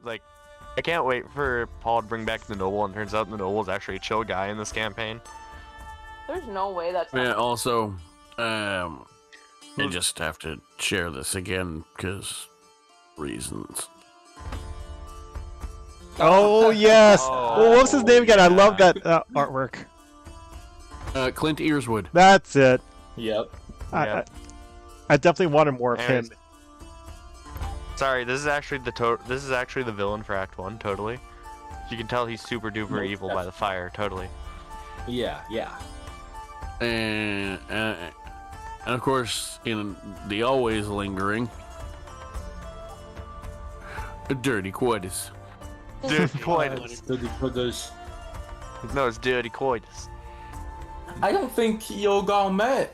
like, I can't wait for Paul to bring back the Noble, and turns out the Noble is actually a chill guy in this campaign. There's no way that's Yeah, also, I just have to share this again, because reasons. Oh, yes! Oh, What was his name again? I yeah. love that artwork. Clint Earswood. That's it. Yep. Yeah. I definitely wanted more of Anyways. him. Sorry, this is actually the villain for Act 1, totally. You can tell he's super duper evil by the fire, totally. Yeah. And of course, in the always lingering, Dirty Coitus. Dirty coitus. Because No, it's dirty coitus. I don't think Yulgar met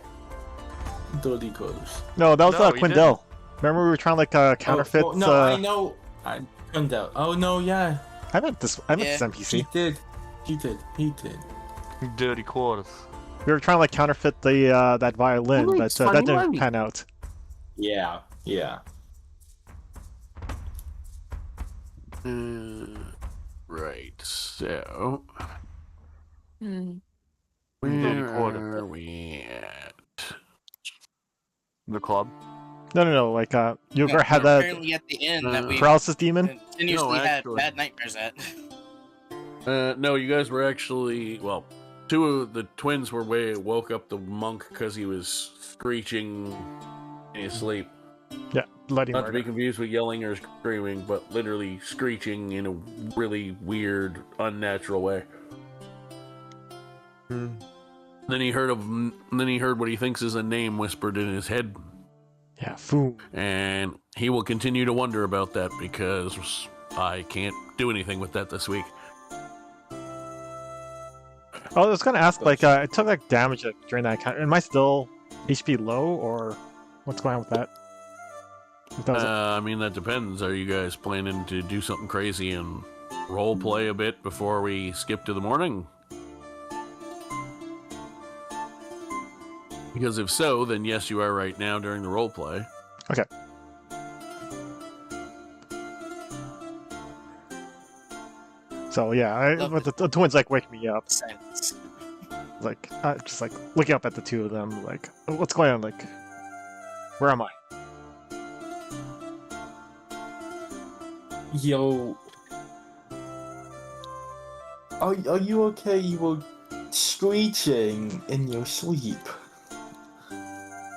Dirty Coitus. No, that was No, he Quindel. Remember we were trying like counterfeit. Oh, no, I know. I turned out. Oh no, yeah. I meant this NPC. He did. Dirty coitus. We were trying to like counterfeit the that violin, Wait, but funny that didn't money. pan out. Yeah. Right, so... Hmm. Where are we at? The club. No. Like Yulgar had we're that apparently at the end that we paralysis demon. continuously No, had actually. bad nightmares at. No, you guys were actually... Well, two of the twins woke up the monk because he was screeching in his sleep. Yeah, bloody Not to be murder. confused with yelling or screaming, but literally screeching in a really weird, unnatural way. Then he heard what he thinks is a name whispered in his head, Yeah, fool. and he will continue to wonder about that because I can't do anything with that this week. Oh, I was gonna ask, like, I took like damage during that encounter. Am I still HP low, or what's going on with that? I mean, that depends. Are you guys planning to do something crazy and role play a bit before we skip to the morning? Because if so, then yes, you are right now during the role play. Okay. So yeah, but the twins like wake me up, Sense. like just like looking up at the two of them, like what's going on? Like, where am I? Yo. Are you okay? You were screeching in your sleep.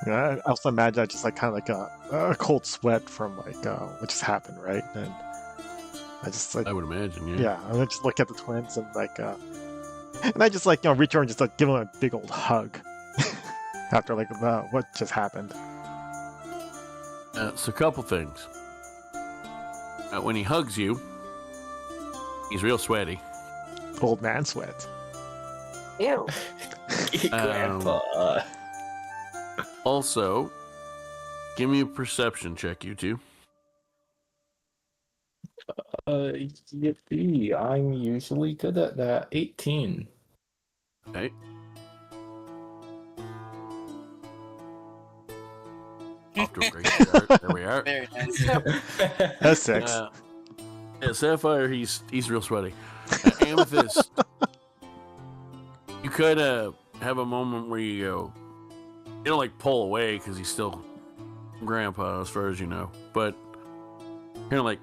Yeah, I also imagine I just like kind of like a cold sweat from like what just happened, right? And I just like I would imagine, yeah. yeah, and I just look at the twins and like and I just like reach over and just like give them a big old hug after like what just happened. So a couple things. When he hugs you, he's real sweaty. Old man sweat. Ew. Grandpa. Also, give me a perception check, you two. Yippee. I'm usually good at that. 18. Okay. Off to a great start. There we are. Very nice. That's 6. Yeah, Sapphire, he's real sweaty. Amethyst, you kind of have a moment where you go, you don't like pull away because he's still grandpa as far as you know, but kind of like,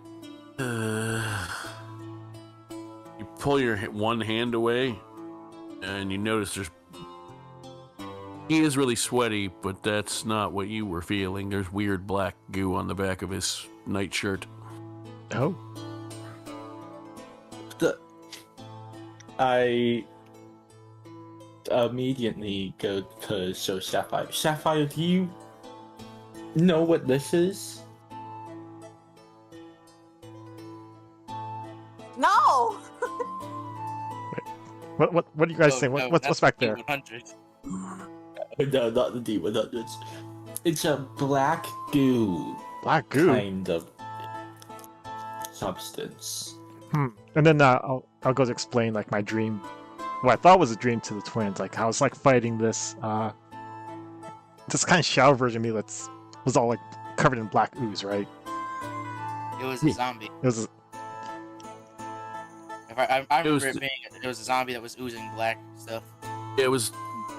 you pull your one hand away and you notice he is really sweaty, but that's not what you were feeling. There's weird black goo on the back of his nightshirt. Oh. I immediately go to show Sapphire. Sapphire, do you know what this is? No. What are you guys saying? What's back there? 100. No, not the D100s. It's a black goo Black goo. kind of substance. And then I'll go to explain like my dream, what I thought was a dream to the twins. Like I was like fighting this this kind of shadow version of me was all like covered in black ooze, right? It was a zombie. It was I It was remember it was a zombie that was oozing black stuff. It was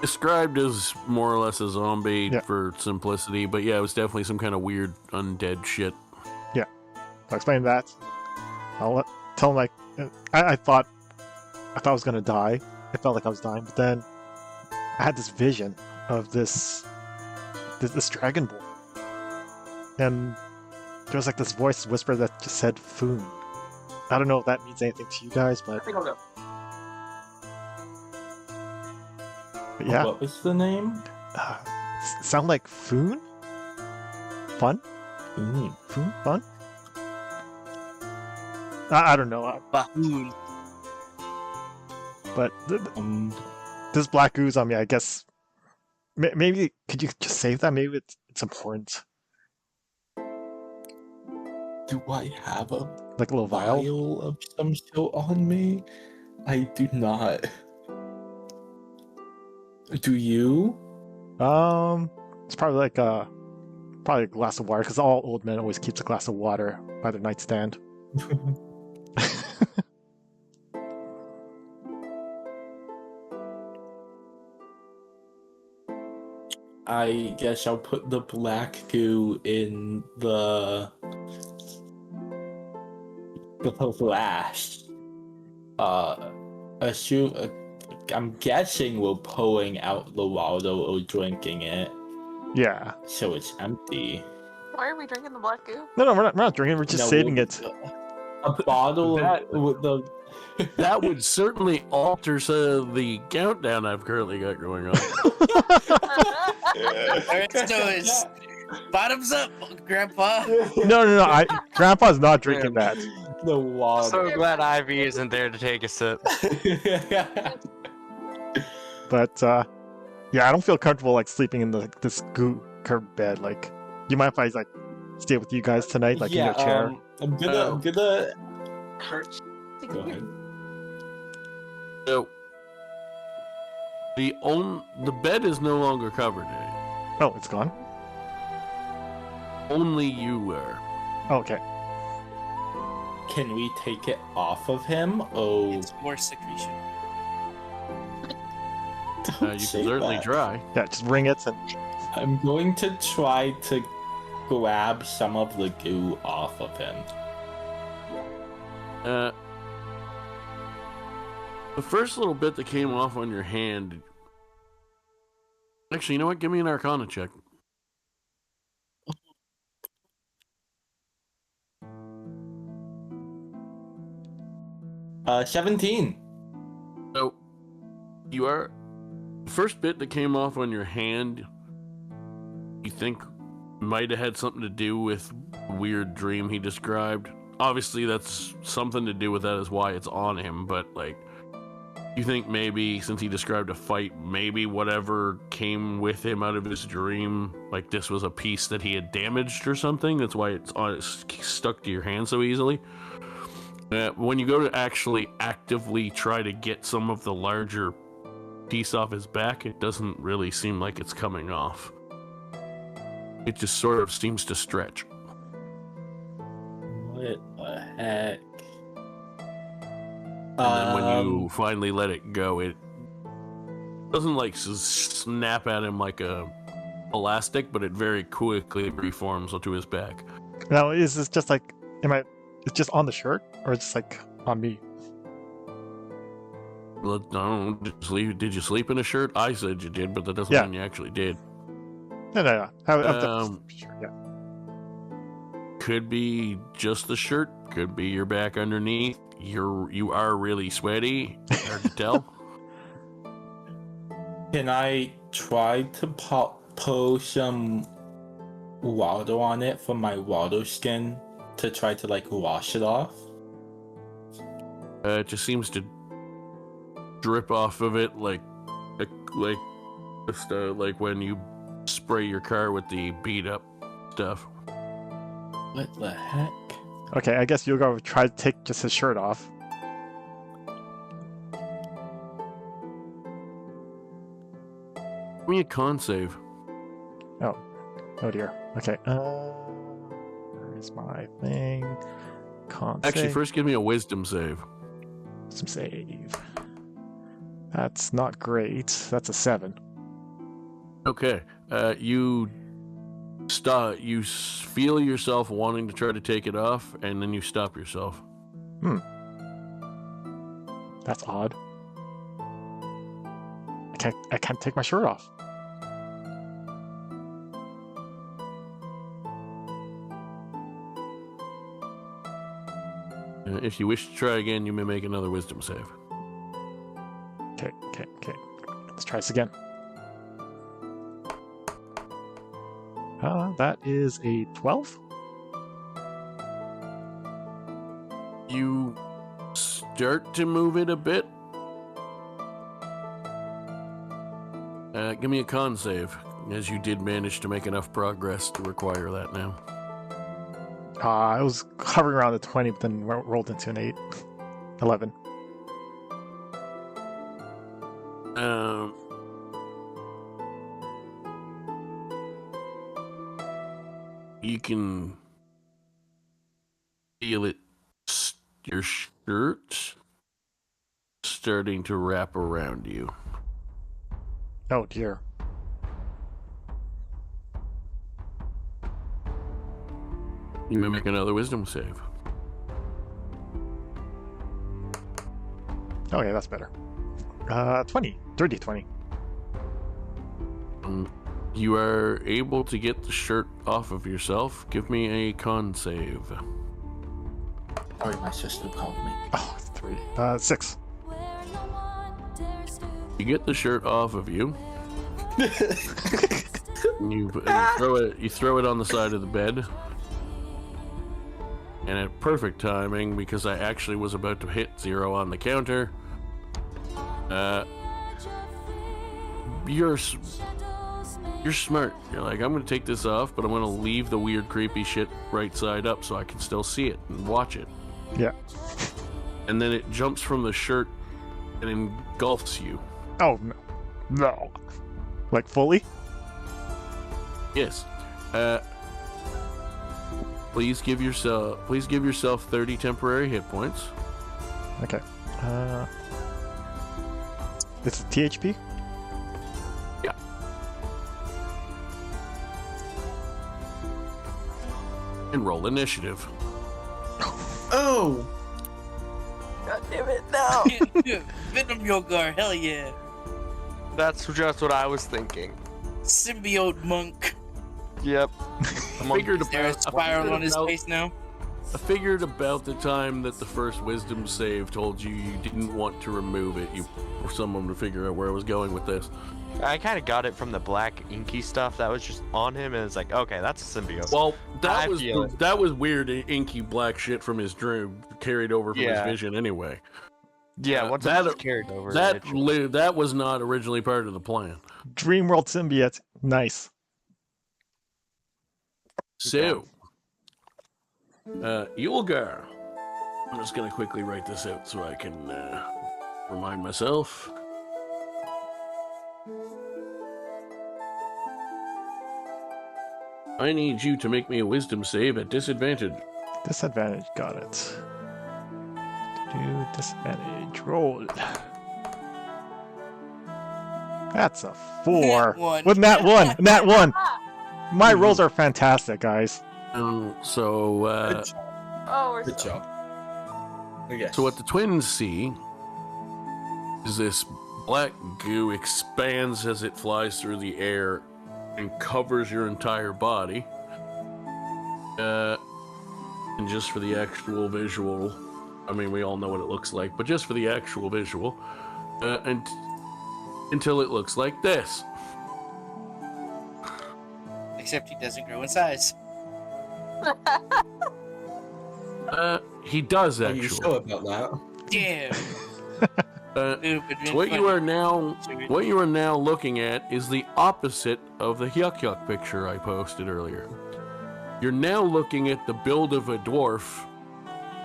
described as more or less a zombie Yeah. for simplicity, but yeah, it was definitely some kind of weird undead shit. I'll explain that. Tell him like I thought I was gonna die. I felt like I was dying, but then I had this vision of this dragonborn, and there was like this voice whisper that just said "Foon." I don't know if that means anything to you guys, but yeah, What was the name? sound like Foon? Fun? Mm. Foon? Fun? I don't know, Bahoon. but this black ooze on me, I guess. Maybe could you just save that? Maybe it's important. Do I have a Like a little vial. vial of some sort on me? I do not. Do you? It's probably like probably a glass of water, because all old men always keeps a glass of water by their nightstand. I guess I'll put the black goo in the flash. I'm guessing we're pulling out the water or drinking it, Yeah. so it's empty. Why are we drinking the black goo? No, we're not drinking. We're just saving it. A bottle That- with the. That would certainly alter the countdown I've currently got going on. Alright, so it's bottoms up, Grandpa. No. Grandpa's not drinking that. The water. So glad Ivy isn't there to take a sip. But yeah, I don't feel comfortable like sleeping in this goo curved bed. Like, do you mind if I like stay with you guys tonight, like in your chair? I'm gonna. Go ahead. So the bed is no longer covered in it. Oh, it's gone. Only you are. Oh, okay. Can we take it off of him? Oh, It's more secretion. don't You say can certainly that. try. Yeah, just ring it and I'm going to try to grab some of the goo off of him. The first little bit that came off on your hand. Actually, you know what? Give me an Arcana check. Uh, 17. So, you are. The first bit that came off on your hand, you think might have had something to do with the weird dream he described. Obviously, that's something to do with that, is why it's on him, but, like, you think maybe, since he described a fight, maybe whatever came with him out of his dream, like, this was a piece that he had damaged or something? That's why it's stuck to your hand so easily? When you go to actually actively try to get some of the larger piece off his back, it doesn't really seem like it's coming off. It just sort of seems to stretch. What the heck? And then when you finally let it go, it doesn't like snap at him like a elastic, but it very quickly reforms onto his back. now is this just like it's just on the shirt or it's just like on me? Well, I don't know, did you sleep in a shirt? I said you did, but that doesn't Yeah. mean you actually did. No. I'm Um, sure, yeah. Could be just the shirt, could be your back underneath. You are really sweaty. Hard to tell. Can I try to pour some water on it from my water skin to try to like wash it off? It just seems to drip off of it like just like when you spray your car with the beat up stuff. What the heck? Okay, I guess Yulgar would try to take just his shirt off. Give me a con save. Oh dear. Okay. Where's my thing? Con Actually, save. first give me a wisdom save. Some save. That's not great. That's a 7. Okay. You stop. You feel yourself wanting to try to take it off, and then you stop yourself. That's odd. I can't take my shirt off. If you wish to try again, you may make another wisdom save. Okay. Let's try this again. That is a 12. You start to move it a bit. Give me a con save, as you did manage to make enough progress to require that now. I was hovering around the 20, but then rolled into an 8. 11. You can feel it, your shirt starting to wrap around you. Oh dear. You may make another wisdom save. Oh yeah, that's better. 20. Dirty 20. You are able to get the shirt off of yourself. Give me a con save. Sorry, my sister called me. Oh, 3. 6. You get the shirt off of you. You throw it on the side of the bed. And at perfect timing, because I actually was about to hit 0 on the counter, you're smart. You're like, I'm going to take this off, but I'm going to leave the weird, creepy shit right side up so I can still see it and watch it. Yeah. And then it jumps from the shirt and engulfs you. Oh no. No. Like fully? Yes. Please give yourself 30 temporary hit points. Okay. It's a THP? Yeah. And roll initiative. Oh! God damn it, no! Venom Yulgar, hell yeah. That's just what I was thinking. Symbiote monk. Yep. Figured Is there a spiral on his face now? I figured about the time that the first wisdom save told you didn't want to remove it, for someone to figure out where I was going with this. I kind of got it from the black inky stuff that was just on him, and it's like, okay, that's a symbiote. Well, I feel it. that was weird, inky black shit from his dream carried over from his Yeah. vision anyway. Yeah, once that- it's carried over. That was not originally part of the plan. Dreamworld symbiote. Nice. So, Yulgar. I'm just gonna quickly write this out so I can remind myself. I need you to make me a wisdom save at disadvantage. Disadvantage. Got it. Do disadvantage. Roll. That's a 4. Nat one. With Nat 1. Nat 1. My rolls are fantastic, guys. So Oh, we're Good so... job. Yes. what the twins see is this black goo expands as it flies through the air and covers your entire body. And just for the actual visual, I mean, we all know what it looks like, but just for the actual visual, and until it looks like this. Except he doesn't grow in size. He does Are you actually. sure about that? Damn. What you are now looking at is the opposite of the Hyuk Hyuk picture I posted earlier. You're now looking at the build of a dwarf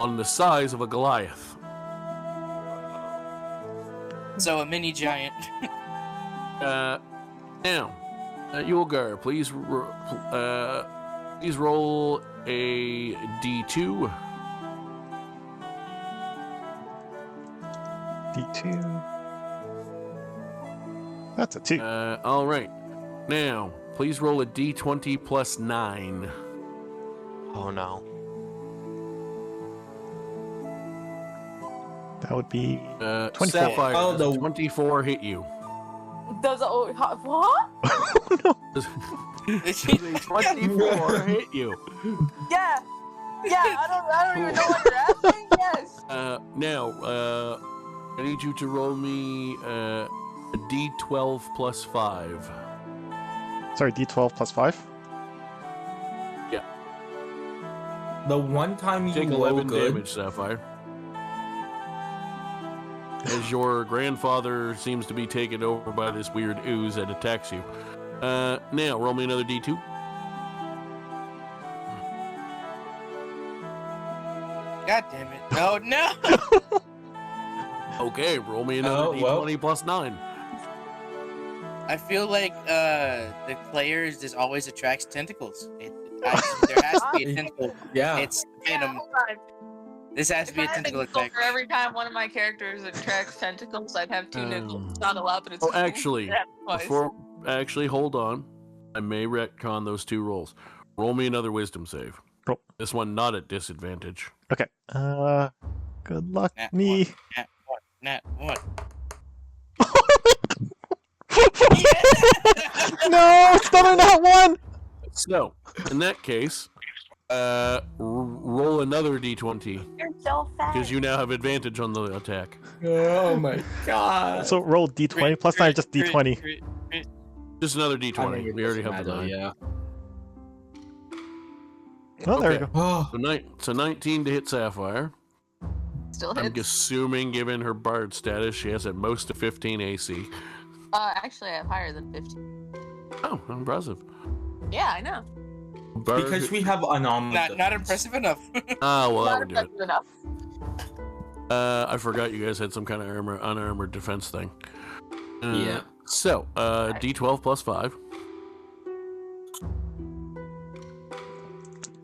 on the size of a Goliath. So a mini giant. Now, Yulgar, please roll a D2. D2. That's a 2. All right. Now, please roll a d20 plus 9. Oh no. That would be 24. Sapphire, Oh, does the- 24 hit you? Does it? What? Oh, no. Does a 24 hit you? Yeah. Yeah. I don't even know what you're asking. Yes. Now, I need you to roll me a d12 plus 5. Sorry, D12 plus 5? The one time you Take roll 11 good, damage, Sapphire. As your grandfather seems to be taken over by this weird ooze that attacks you. Now, roll me another d2. God damn it. No, no. Okay, roll me another Oh, d20 well. plus 9. I feel like the players just always attracts tentacles. There has to be a tentacle. yeah. It's Yeah, venom. hold on. This has to If be I a had a tentacle nickel attack. for every time one of my characters attracts tentacles, I'd have 2 nickels. It's not a lot, but it's Oh, cool. actually, Yeah, twice. Actually, hold on. I may retcon those 2 rolls. Roll me another wisdom save. Roll. This one not at disadvantage. Okay. Good luck, Nat me. Nat one. No, it's not that one. So, in that case, roll another d20 You're so fat. because you now have advantage on the attack. Oh my god. So roll D20 plus 9, just D20. Just another I mean, d20. it We already doesn't have the matter, 9. Yeah. Oh, there we Okay. go. Oh, So 19 to hit Sapphire. Still I'm hits. assuming, given her bard status, she has at most a 15 AC. Actually, I have higher than 15. Oh, impressive. Yeah, I know. Bard, because we have unarmed. Not defense. impressive enough. Ah, well, that Not would do it. effective enough. I forgot you guys had some kind of unarmored defense thing. Yeah. So, d12 plus 5.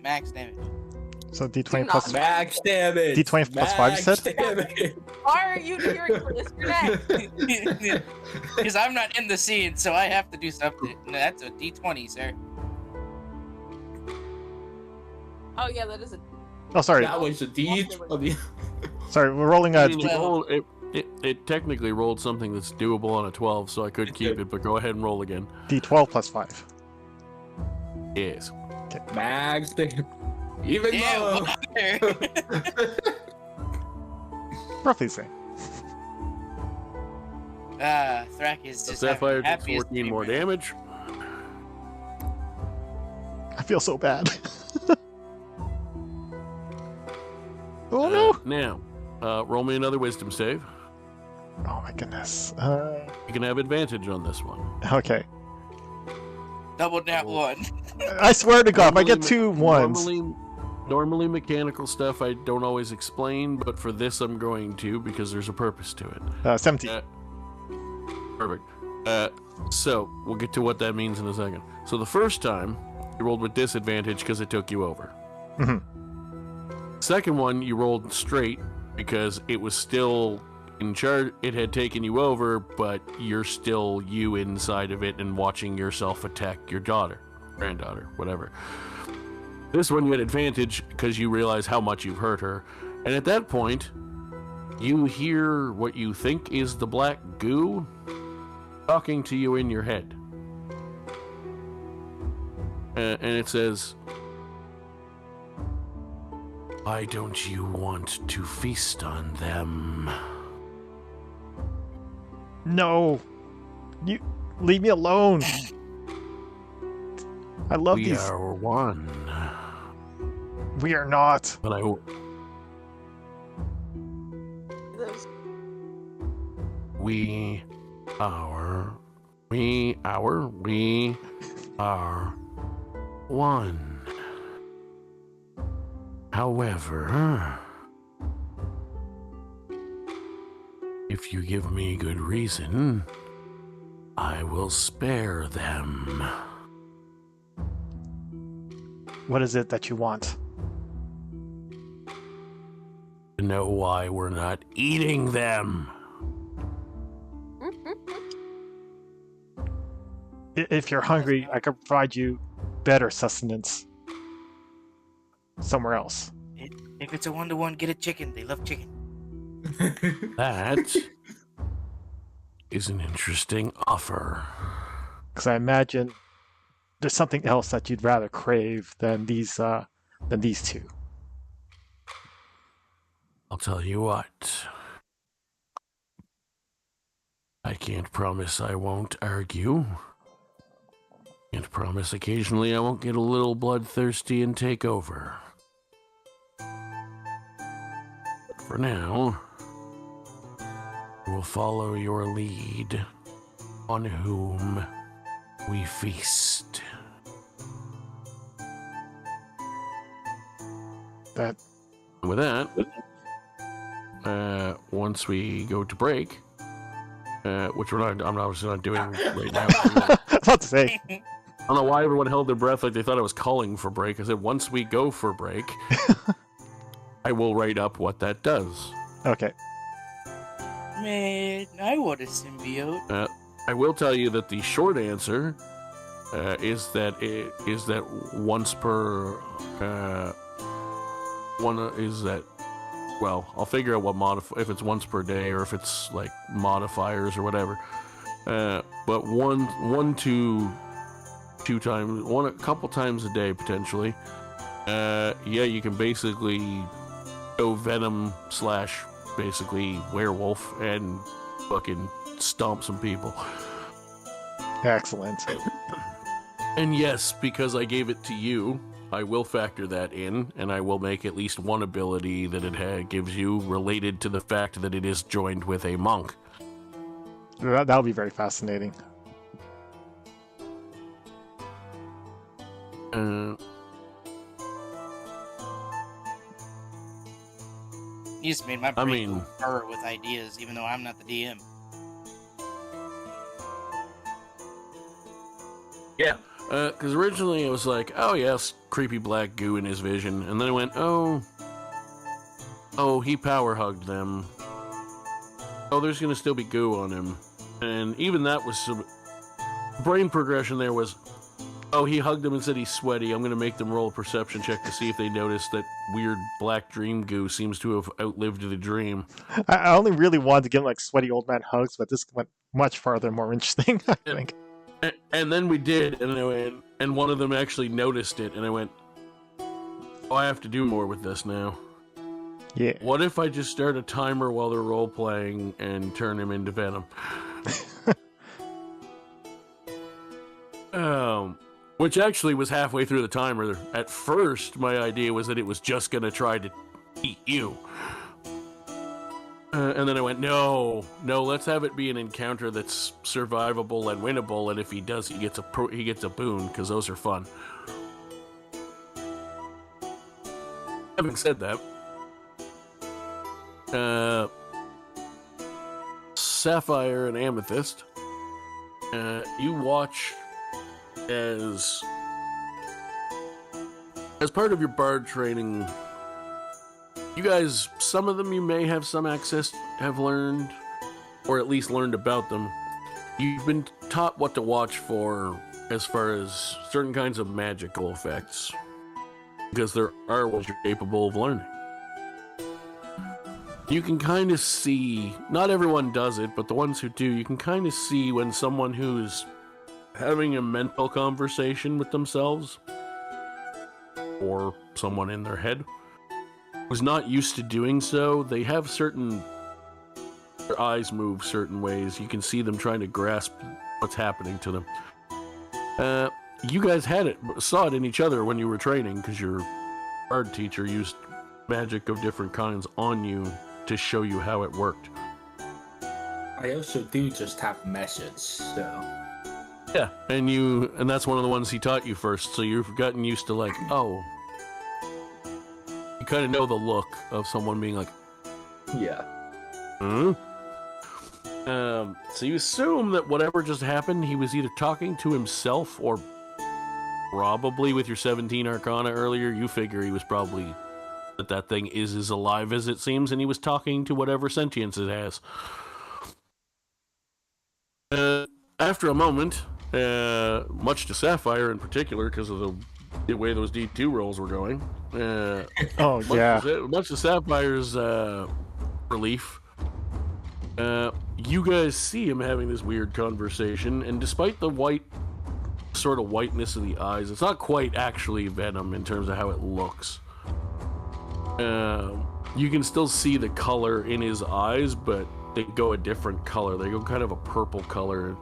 Max damage. So D20 Do not- plus Max damage. D20 plus 5, you said? Damage. Why are you cheering for this? You're next. Because I'm not in the scene, so I have to do something. No, that's a D20, sir. Oh yeah, that is a. Oh, sorry. That was a D. Sorry, we're rolling I a. mean, it technically rolled something that's doable on a 12, so I could keep it, but go ahead and roll again. D12 plus 5. Yes. Max damage. Even Yeah, though. Roughly the same. Thrakin is So just Sapphire having takes the happiest 14 more dream. damage. I feel so bad. Oh no! Now, roll me another wisdom save. Oh my goodness. You can have advantage on this one. Okay. Double nat one. I swear to God, if I get Normally- 2 ones. Normally mechanical stuff I don't always explain, but for this I'm going to because there's a purpose to it. 17. Perfect. So we'll get to what that means in a second. So the first time you rolled with disadvantage because it took you over. Mhm. Second one you rolled straight because it was still in charge. It had taken you over, but you're still you inside of it and watching yourself attack your granddaughter, whatever. This one you had advantage because you realize how much you've hurt her. And at that point, you hear what you think is the black goo talking to you in your head. And it says, "Why don't you want to feast on them?" No! You leave me alone! I love We these. are one. We are not. But I Those- We are one. However, if you give me good reason, I will spare them. What is it that you want? To know why we're not eating them. if you're hungry, I could provide you better sustenance somewhere else. If it's a 1-to-1, get a chicken. They love chicken. That is an interesting offer. Because I imagine there's something else that you'd rather crave than these two. I'll tell you what. I can't promise I won't argue. Can't promise occasionally I won't get a little bloodthirsty and take over. But for now, we'll follow your lead on whom we feast. That With that, once we go to break, which I'm obviously not doing right now. I was about to say. I don't know why everyone held their breath like they thought I was calling for break. I said, once we go for break, I will write up what that does. Okay. Man, I want a symbiote. I will tell you that the short answer is that once per well, I'll figure out what if it's once per day or if it's like modifiers or whatever. But one to two times, a couple times a day potentially. Yeah, you can basically go venom / basically werewolf and fucking stomp some people. Excellent. And yes, because I gave it to you, I will factor that in, and I will make at least one ability that it gives you related to the fact that it is joined with a monk. That'll be very fascinating. You just made my brain go burr with ideas, even though I'm not the DM. Yeah. Because originally it was like, oh yes, creepy black goo in his vision, and then I went, oh, he power hugged them. Oh, there's gonna still be goo on him, and even that was some brain progression. There was, oh, he hugged them and said he's sweaty. I'm gonna make them roll a perception check to see if they notice that weird black dream goo seems to have outlived the dream. I only really wanted to give him like sweaty old man hugs, but this went much farther, more interesting. I think. And then we did, and I went, and one of them actually noticed it, and I went, oh, I have to do more with this now. Yeah. What if I just start a timer while they're role-playing and turn him into Venom? Which actually was halfway through the timer. At first, my idea was that it was just going to try to eat you. And then I went, no, let's have it be an encounter that's survivable and winnable, and if he does, he gets a boon, because those are fun. Having said that, Sapphire and Amethyst, you watch as part of your bard training. You guys, some of them you may have some access, have learned, or at least learned about them. You've been taught what to watch for as far as certain kinds of magical effects, because there are ones you're capable of learning. You can kind of see, not everyone does it, but the ones who do, you can kind of see when someone who's having a mental conversation with themselves, or someone in their head, was not used to doing so. They have their eyes move certain ways. You can see them trying to grasp what's happening to them. You guys saw it in each other when you were training, because your bard teacher used magic of different kinds on you to show you how it worked. I also do just have message, so... Yeah, and that's one of the ones he taught you first, so you've gotten used to like, oh... You kind of know the look of someone being like, Yeah. So you assume that whatever just happened, he was either talking to himself or probably with your 17 Arcana earlier, you figure he was probably that thing is as alive as it seems, and he was talking to whatever sentience it has. After a moment, much to Sapphire in particular because of the way those D2 rolls were going. Oh, yeah. Much to Sapphire's relief, you guys see him having this weird conversation, and despite the sort of whiteness of the eyes, it's not quite actually venom in terms of how it looks. You can still see the color in his eyes, but they go a different color. They go kind of a purple color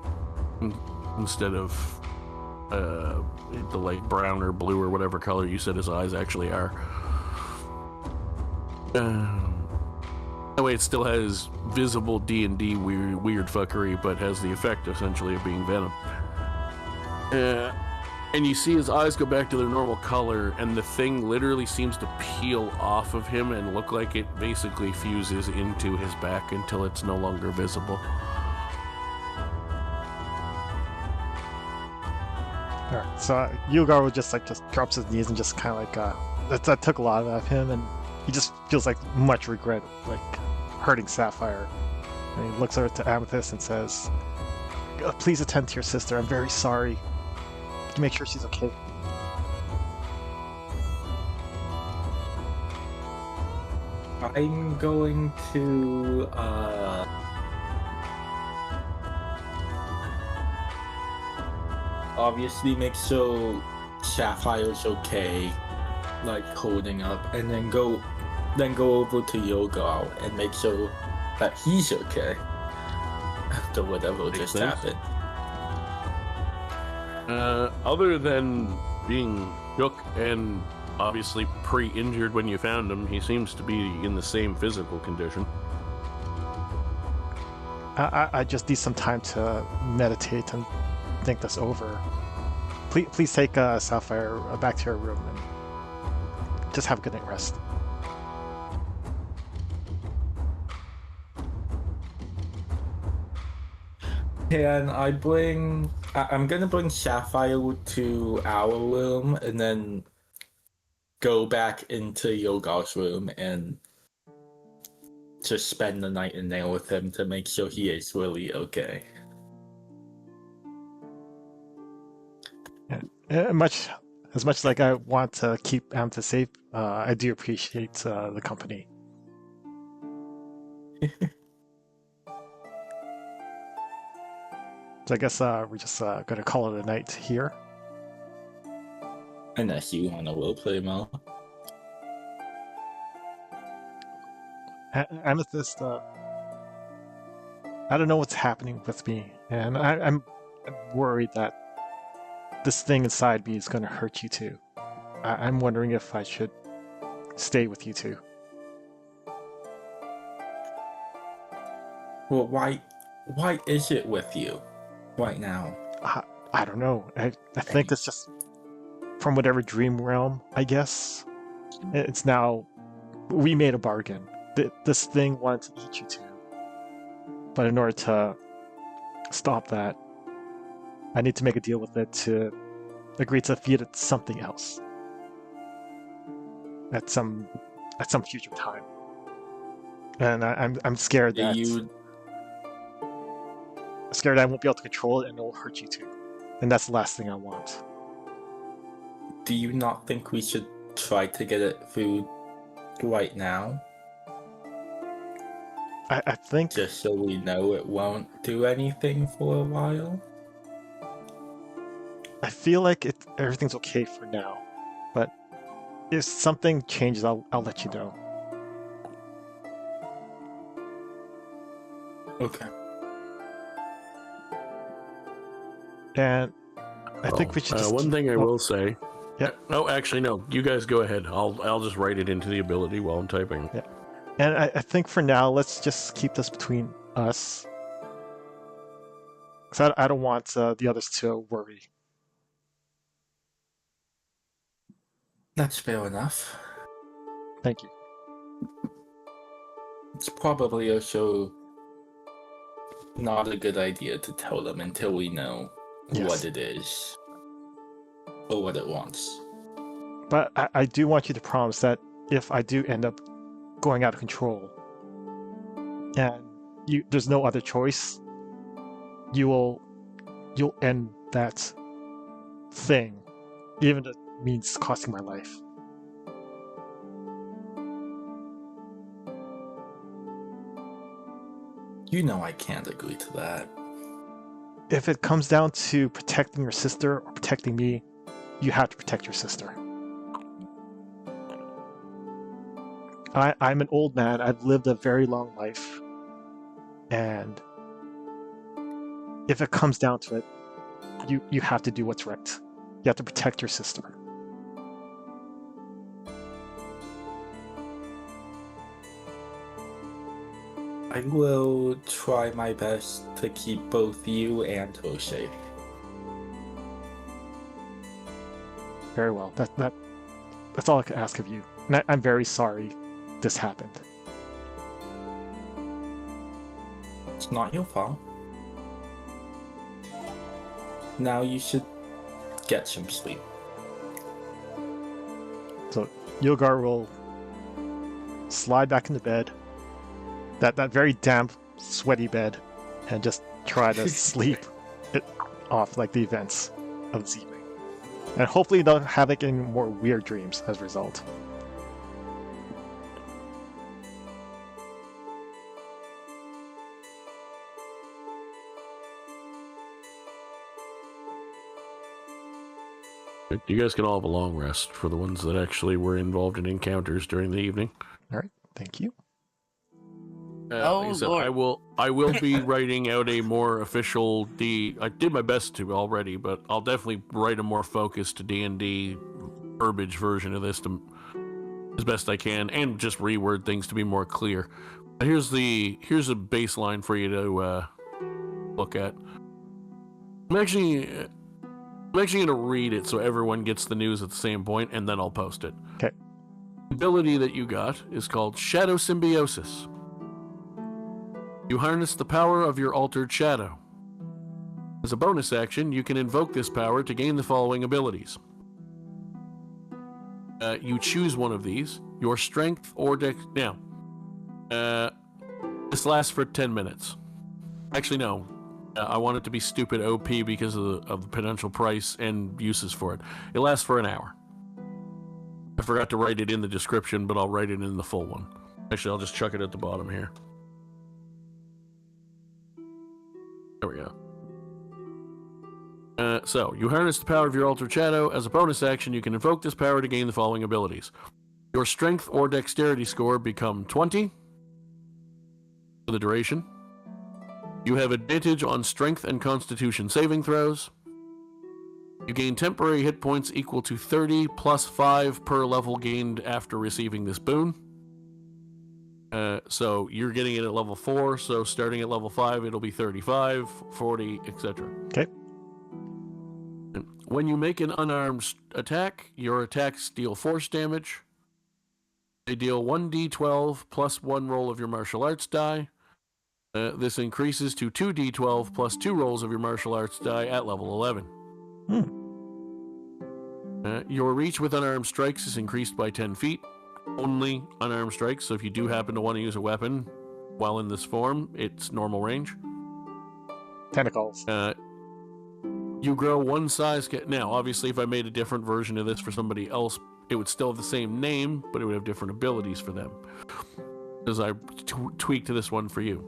instead of the like brown or blue or whatever color you said his eyes actually are. That way it still has visible D&D weird fuckery, but has the effect essentially of being venom. And you see his eyes go back to their normal color, and the thing literally seems to peel off of him and look like it basically fuses into his back until it's no longer visible. Alright, so Yulgar would just drops his knees and just kind of like that took a lot out of him, and he just feels like much regret, like hurting Sapphire. And he looks over to Amethyst and says, "Please attend to your sister. I'm very sorry. To make sure she's okay." I'm going to obviously make sure Sapphire's okay, like holding up, and then go over to Yulgar and make sure that he's okay after whatever just sense. happened. Other than being shook and obviously pre-injured when you found him, he seems to be in the same physical condition. I just need some time to meditate and think this over. Please take Sapphire back to her room and just have a good night rest. And I'm gonna bring Sapphire to our room and then go back into Yulgar's room and just spend the night in there with him to make sure he is really okay. As much as like I want to keep Amethyst safe, I do appreciate the company. So I guess we're just gonna call it a night here. Unless you want to roleplay more. Amethyst, I don't know what's happening with me, and I'm worried that this thing inside me is gonna hurt you too. I'm wondering if I should stay with you two. Well, why is it with you right now? I don't know. I think it's just from whatever dream realm, I guess. It's now... We made a bargain. This thing wanted to eat you two. But in order to stop that, I need to make a deal with it to agree to feed it something else. At some future time. And I'm scared that... I'm scared I won't be able to control it and it'll hurt you too. And that's the last thing I want. Do you not think we should try to get it food right now? I think... Just so we know it won't do anything for a while? I feel like everything's okay for now. But if something changes, I'll let you know. Okay. And I think we should just... one thing I will say... Yeah. No, actually, no. You guys go ahead. I'll just write it into the ability while I'm typing. Yeah. And I think for now, let's just keep this between us. Because I don't want the others to worry. That's fair enough. Thank you. It's probably also not a good idea to tell them until we know what it is. Or what it wants. But I do want you to promise that if I do end up going out of control, and there's no other choice, you'll end that thing, even if it means costing my life. You know I can't agree to that. If it comes down to protecting your sister or protecting me, you have to protect your sister. I'm an old man. I've lived a very long life. And if it comes down to it, you have to do what's right. You have to protect your sister. I will try my best to keep both you and her safe. Very well. That's all I can ask of you. And I'm very sorry this happened. It's not your fault. Now you should get some sleep. So Yulgar will slide back into bed, that very damp, sweaty bed, and just try to sleep it off like the events of this evening. And hopefully don't have like any more weird dreams as a result. You guys can all have a long rest for the ones that actually were involved in encounters during the evening. All right, thank you. Oh, Lord. I will be writing out a more official I did my best to already, but I'll definitely write a more focused D&D verbiage version of this as best I can, and just reword things to be more clear. Here's a baseline for you to look at. I'm actually going to read it so everyone gets the news at the same point, and then I'll post it. Okay. The ability that you got is called Shadow Symbiosis. You harness the power of your altered shadow. As a bonus action, you can invoke this power to gain the following abilities. You choose one of these, your strength or dex. Now, this lasts for 10 minutes. Actually, no. I want it to be stupid OP because of the potential price and uses for it. It lasts for an hour. I forgot to write it in the description, but I'll write it in the full one. Actually, I'll just chuck it at the bottom here. There we go. So, you harness the power of your altered shadow. As a bonus action, you can invoke this power to gain the following abilities. Your strength or dexterity score become 20 for the duration. You have advantage on strength and constitution saving throws. You gain temporary hit points equal to 30 plus 5 per level gained after receiving this boon. So you're getting it at level 4, so starting at level 5, it'll be 35, 40, etc. Okay. When you make an unarmed attack, your attacks deal force damage. They deal 1d12 plus 1 roll of your martial arts die. This increases to 2d12 plus 2 rolls of your martial arts die at level 11. Your reach with unarmed strikes is increased by 10 feet. Only unarmed strikes, so if you do happen to want to use a weapon while in this form, it's normal range. Tentacles. You grow one size. Now, obviously, if I made a different version of this for somebody else, it would still have the same name, but it would have different abilities for them. As I tweaked this one for you.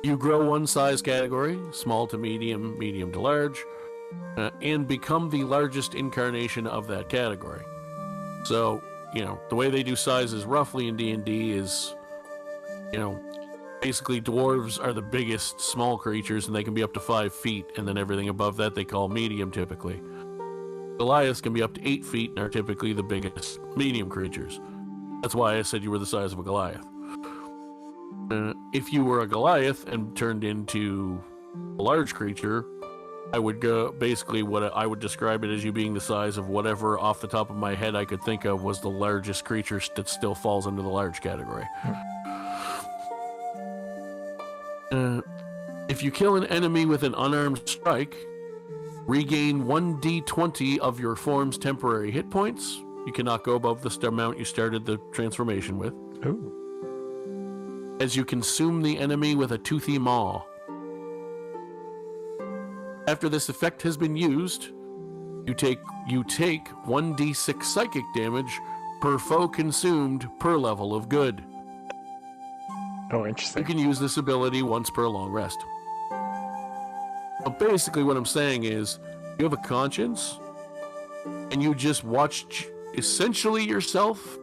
You grow one size category, small to medium, medium to large, and become the largest incarnation of that category. So, the way they do sizes roughly in D&D is, basically dwarves are the biggest small creatures, and they can be up to 5 feet, and then everything above that they call medium typically. Goliaths can be up to 8 feet and are typically the biggest medium creatures. That's why I said you were the size of a Goliath. If you were a Goliath and turned into a large creature, I would go basically what I would describe it as you being the size of whatever off the top of my head I could think of was the largest creature that still falls into the large category. If you kill an enemy with an unarmed strike, regain 1d20 of your form's temporary hit points. You cannot go above the amount you started the transformation with. Ooh. As you consume the enemy with a toothy maw. After this effect has been used, you take 1d6 psychic damage per foe consumed per level of good. Oh, You interesting. can use this ability once per long rest. But basically what I'm saying is, you have a conscience, and you just watched essentially yourself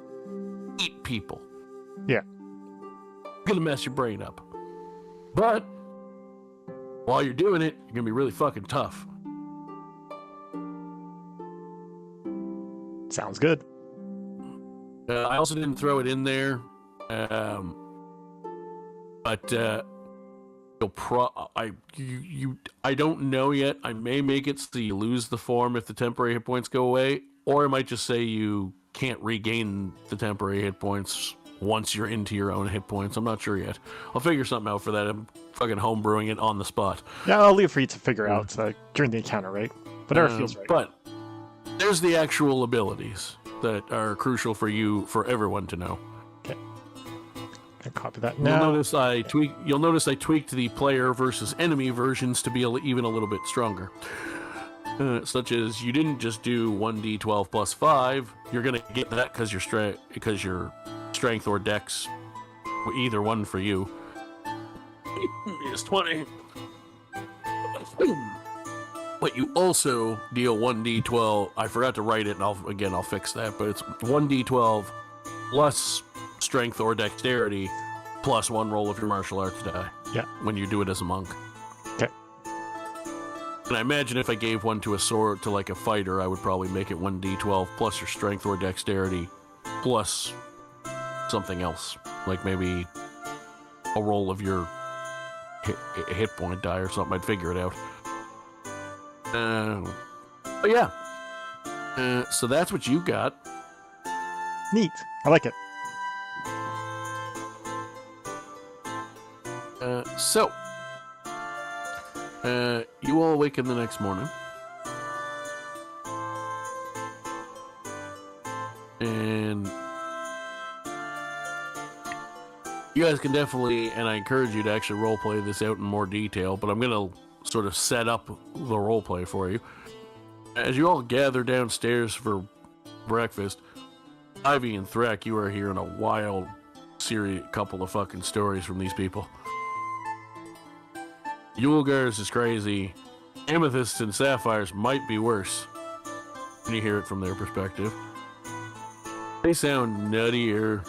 eat people. Yeah. It's gonna mess your brain up. But while you're doing it, you're gonna be really fucking tough. Sounds good. I also didn't throw it in there, but I don't know yet. I may make it so you lose the form if the temporary hit points go away, or I might just say you can't regain the temporary hit points once you're into your own hit points. I'm not sure yet. I'll figure something out for that. I'm fucking homebrewing it on the spot. Yeah, I'll leave for you to figure out during the encounter, right? Whatever feels right. But there's the actual abilities that are crucial for everyone to know. And copy that You'll now. notice I tweaked the player versus enemy versions to be even a little bit stronger. Such as you didn't just do 1d12 plus 5. You're gonna get that because your strength or dex, either one for you, is 20. But you also deal 1d12. I forgot to write it, and I'll fix that. But it's 1d12 plus strength or dexterity plus one roll of your martial arts die. Yeah. When you do it as a monk. Okay. And I imagine if I gave one to a fighter, I would probably make it 1d12 plus your strength or dexterity plus something else, like maybe a roll of your hit point die or something. I'd figure it out. But yeah. So that's what you got. Neat. I like it. So you all awaken the next morning, and you guys can definitely, and I encourage you to actually roleplay this out in more detail, but I'm going to sort of set up the roleplay for you. As you all gather downstairs for breakfast, Ivy and Thrak, you are hearing a wild couple of fucking stories from these people. Yulgar's is crazy. Amethysts and Sapphires might be worse when you hear it from their perspective. They sound nuttier.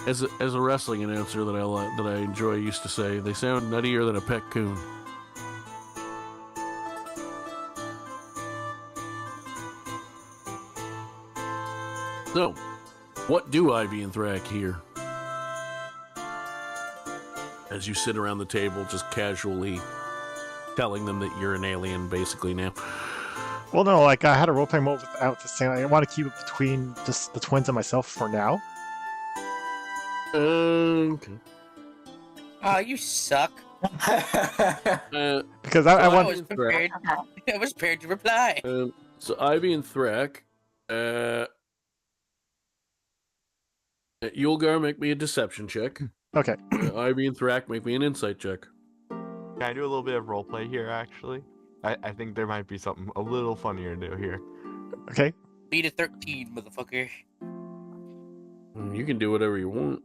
As a wrestling announcer that I enjoy used to say, they sound nuttier than a pet coon. So, what do Ivy and Thrak hear? As you sit around the table, just casually telling them that you're an alien, basically, now. Well, no, like I had a role-playing mode without this thing. I want to keep it between just the twins and myself for now. Okay. Oh, you suck. Because I I want. was prepared. I was prepared to reply. So Ivy and Thrak, Yulgar, make me a deception check. Okay. Ivy and Thrak, make me an insight check. Can I do a little bit of roleplay here, actually? I think there might be something a little funnier to do here. Okay. Beat a 13, motherfucker. You can do whatever you want.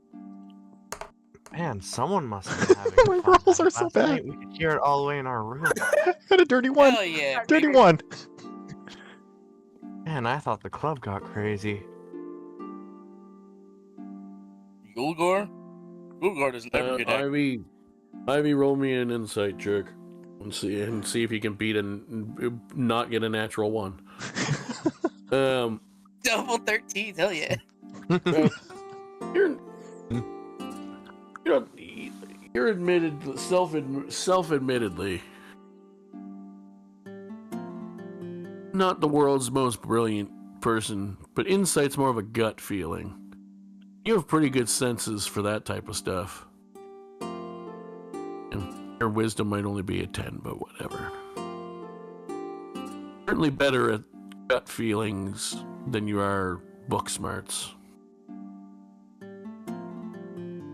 Man, someone must have been having My fun rolls are last so bad. night. We could hear it all the way in our room. Got a dirty one. Hell yeah. Dirty baby. one. Man, I thought the club got crazy. Yulgar? Yulgar doesn't ever get out. Ivy, roll me an insight check and see if you can beat not get a natural one. Double 13, hell yeah. You're admitted self-admittedly not the world's most brilliant person, but insight's more of a gut feeling. You have pretty good senses for that type of stuff. And your wisdom might only be a 10, but whatever. Certainly better at gut feelings than you are book smarts.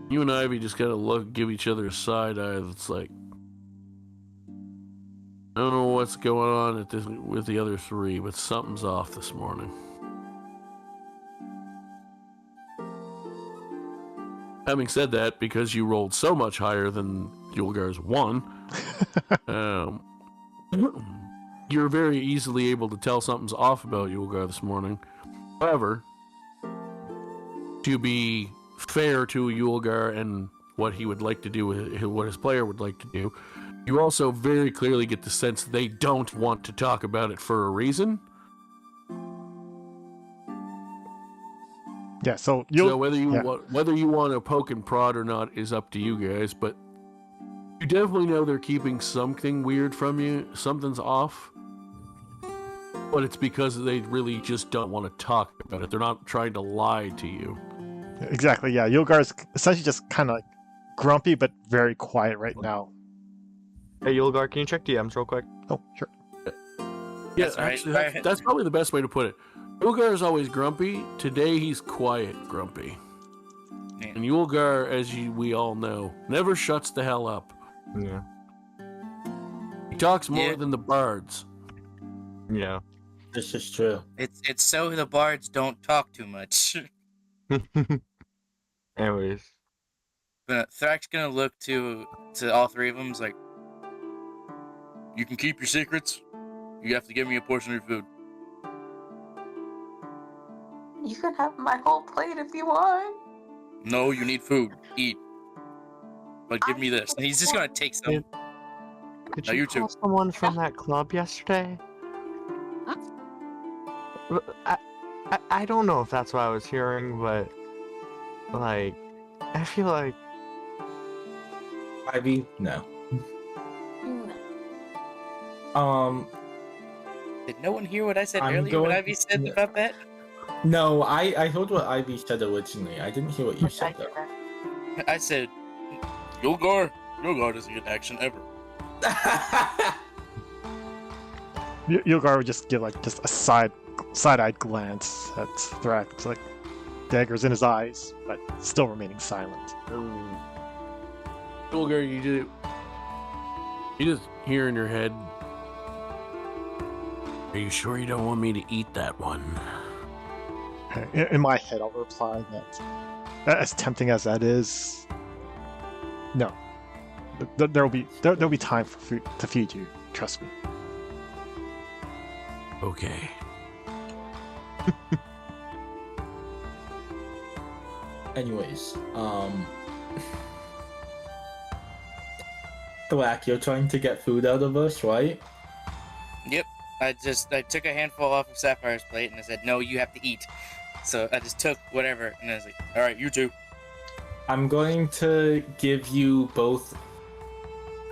You and Ivy just kind of give each other a side eye that's like, don't know what's going on with the other three, but something's off this morning. Having said that, because you rolled so much higher than Yulgar's 1, you're very easily able to tell something's off about Yulgar this morning. However, to be fair to Yulgar and what he would like to do, what his player would like to do, you also very clearly get the sense they don't want to talk about it for a reason. Yeah, so whether you want to poke and prod or not is up to you guys, but you definitely know they're keeping something weird from you. Something's off. But it's because they really just don't want to talk about it. They're not trying to lie to you. exactly, yeah. Yulgar's essentially just kind of like grumpy, but very quiet right now. Hey, Yulgar, can you check DMs real quick? Oh, sure. Yeah, That's right. actually, that's probably the best way to put it. Yulgar is always grumpy. Today he's quiet grumpy. Yeah. And Yulgar, as we all know, never shuts the hell up. Yeah. He talks more Yeah. than the bards. Yeah. This is true. It's so the bards don't talk too much. Anyways. But Thrak's gonna look to all three of them. He's like, "You can keep your secrets. You have to give me a portion of your food." You can have my whole plate if you want. No, you need food. Eat. But give me this. And he's just gonna take some. Did Now you you two. call someone from that club yesterday? I don't know if that's what I was hearing, but like, I feel like Ivy? No. Did no one hear what I said I'm earlier? going- What Ivy said Yeah. about that? No, I heard what Ivy said originally. I didn't hear what you said though. I said, Yulgar doesn't get action ever. Yulgar would just give like just a side-eyed glance at Thrak. It's like daggers in his eyes, but still remaining silent. Yulgar, you just hear in your head, "Are you sure you don't want me to eat that one?" In my head, I'll reply that, as tempting as that is, no. There'll be time for food to feed you. Trust me. Okay. Anyways, Black, you're trying to get food out of us, right? Yep. I took a handful off of Sapphire's plate and I said, "No, you have to eat." So I just took whatever and I was like, "All right, you two." I'm going to give you both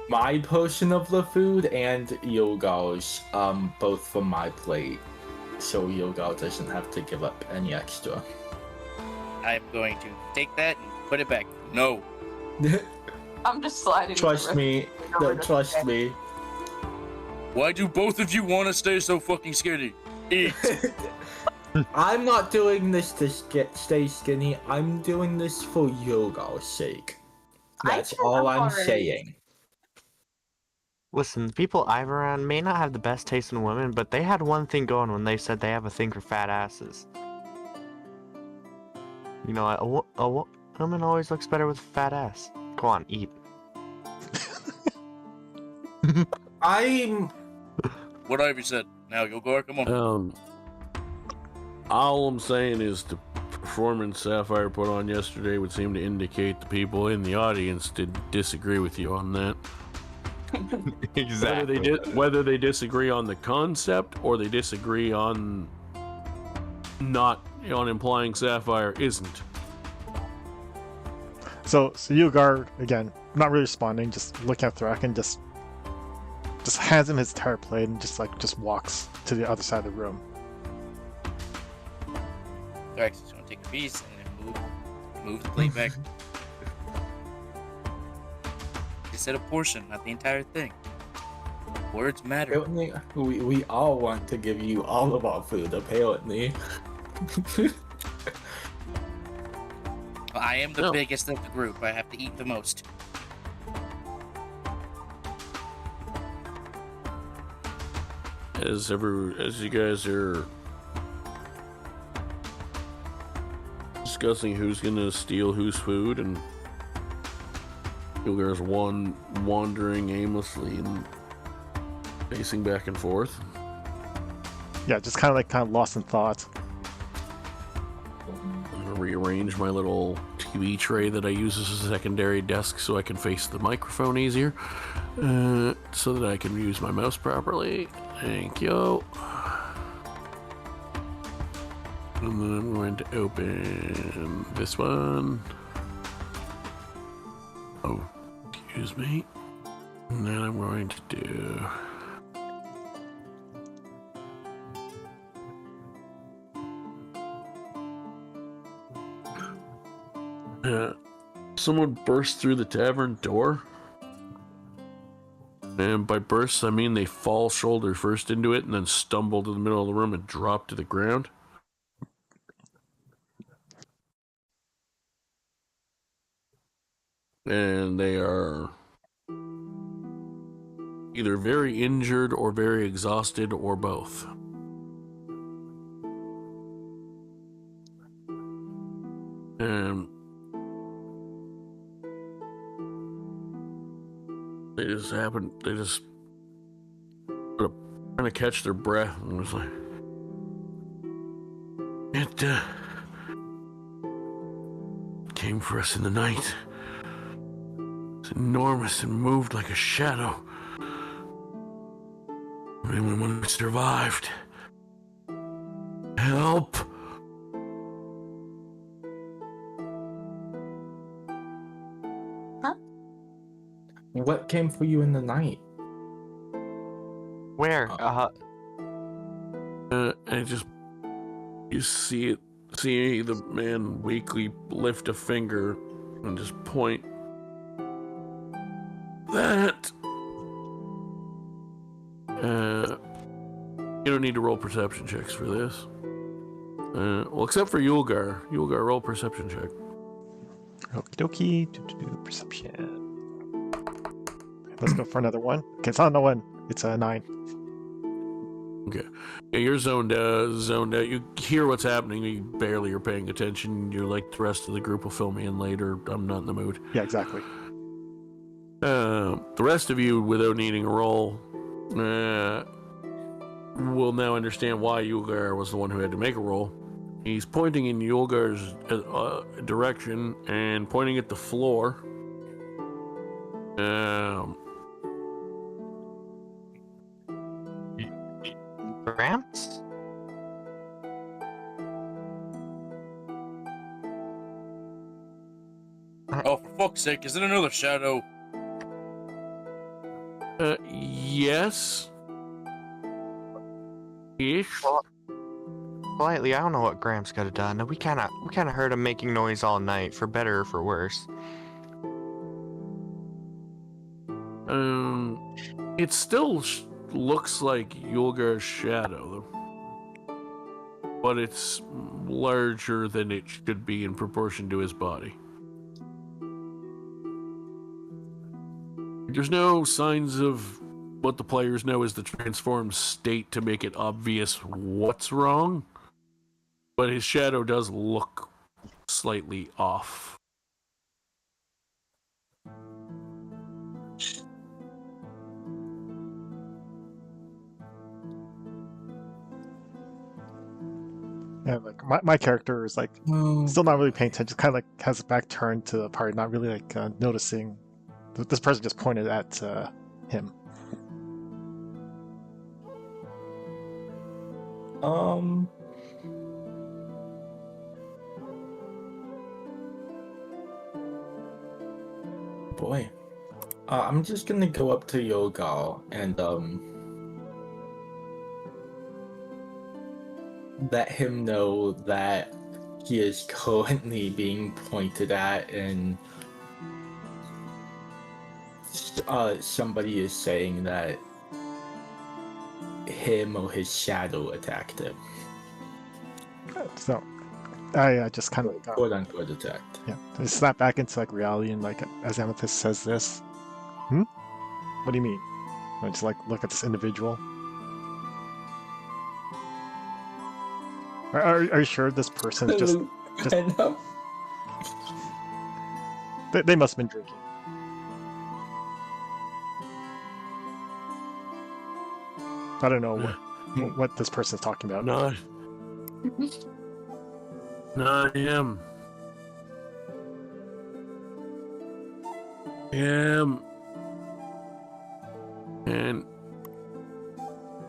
my portion of the food and Yulgar's, both from my plate, so Yulgar doesn't have to give up any extra. I'm going to take that and put it back. No. I'm just sliding. Trust me. No, trust me. Why do both of you want to stay so fucking skinny? Eat. I'm not doing this to stay skinny. I'm doing this for Yulgar's sake. That's said all I'm I'm already- saying. listen, the people I've around may not have the best taste in women, but they had one thing going when they said they have a thing for fat asses. You know, a woman always looks better with a fat ass. Go on, eat. I'm What Ivy said. Now, Yulgar, come on. All I'm saying is the performance Sapphire put on yesterday would seem to indicate the people in the audience did disagree with you on that. Exactly. Whether they disagree on the concept or they disagree on implying Sapphire isn't. So Yulgar, again, not really responding, just looking at Thrakin, just hands him his entire plate and just walks to the other side of the room. Thrax is going to take a piece and then move the plate back. He said a portion, not the entire thing. Words matter. we all want to give you all of our food, apparently. I am the No. biggest of the group. I have to eat the most. as you guys are discussing who's gonna steal whose food, and Yulgar's wandering aimlessly and pacing back and forth. Yeah, just kind of lost in thought. I'm gonna rearrange my little TV tray that I use as a secondary desk so I can face the microphone easier, so that I can use my mouse properly. Thank you. And then I'm going to open this one. Oh, excuse me. And then I'm going to do... someone burst through the tavern door. And by bursts, I mean they fall shoulder first into it and then stumble to the middle of the room and drop to the ground. And they are either very injured or very exhausted or both. And they just trying to catch their breath, and was like, it came for us in the night. It's enormous and moved like a shadow. When we survived. Help! What came for you in the night? Where? And just you see the man weakly lift a finger and just point. That. You don't need to roll perception checks for this. Well, except for Yulgar. Yulgar, roll perception check. Okie dokie. Perception. Let's go for another one. Okay, it's not a 1. It's a 9. Okay. Yeah, you're zoned out. You hear what's happening. You barely are paying attention. You're like, the rest of the group will fill me in later. I'm not in the mood. Yeah, exactly. The rest of you, without needing a roll, will now understand why Yulgar was the one who had to make a roll. He's pointing in Yulgar's direction and pointing at the floor. Gramps? Oh, for fuck's sake, is it another shadow? Yes. Ish. Well, politely, I don't know what Gramps could have done. We kind of heard him making noise all night, for better or for worse. It still looks like Yulgar's shadow, but it's larger than it should be in proportion to his body. There's no signs of what the players know is the transformed state to make it obvious what's wrong, but his shadow does look slightly off. Yeah, like my character is like still not really paying attention. Kind of like has his back turned to the party, not really like noticing. This person just pointed at him. Boy. I'm just gonna go up to Yulgar and let him know that he is currently being pointed at, and somebody is saying that him or his shadow attacked him. So I just kind of Quote unquote attacked. yeah, I snap back into like reality, and like as Amethyst says this, what do you mean? I just like look at this individual. Are you sure this person is just... I know. They must have been drinking. I don't know what this person's talking about. Not him. Him. And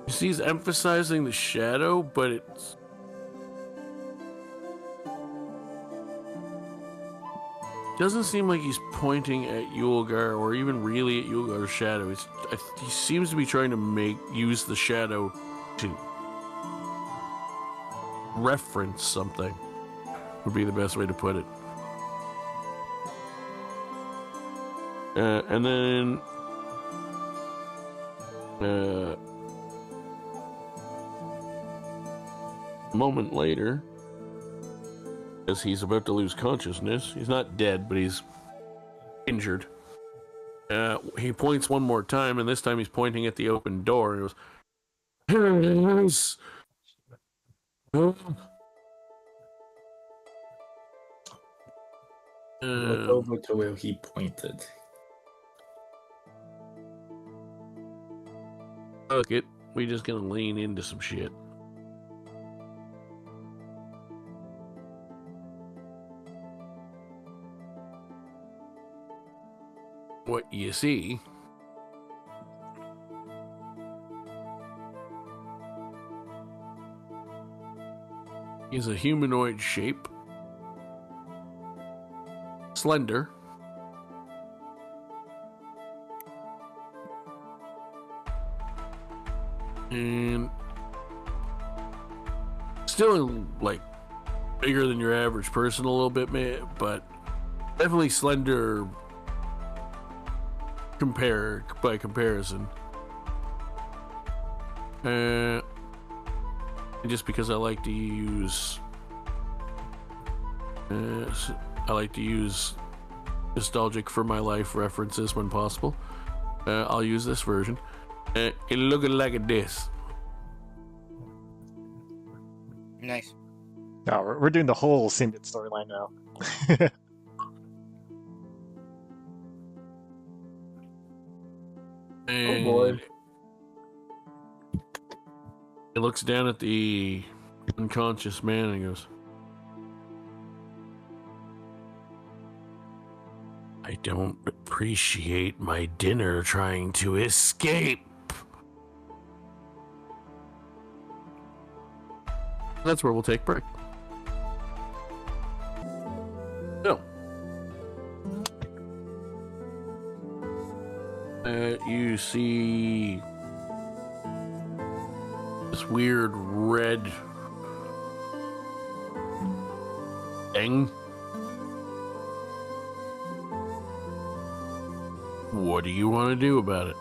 you see, he's emphasizing the shadow, but it's doesn't seem like he's pointing at Yulgar or even really at Yulgar's shadow. He seems to be trying to use the shadow to reference something. Would be the best way to put it. And then a moment later, as he's about to lose consciousness, he's not dead, but he's injured. He points one more time, and this time he's pointing at the open door. He goes, "Yes." Look over to where he pointed. Fuck it. We just gonna lean into some shit. What you see is a humanoid shape, slender, and still like bigger than your average person a little bit, but definitely slender by comparison. Just because I like to use nostalgic for my life references when possible, I'll use this version. It looking like this. Nice. No, we're doing the whole symbiote storyline now. And boy. He looks down at the unconscious man and goes, "I don't appreciate my dinner trying to escape." That's where we'll take break. No. You see this weird red thing. What do you want to do about it?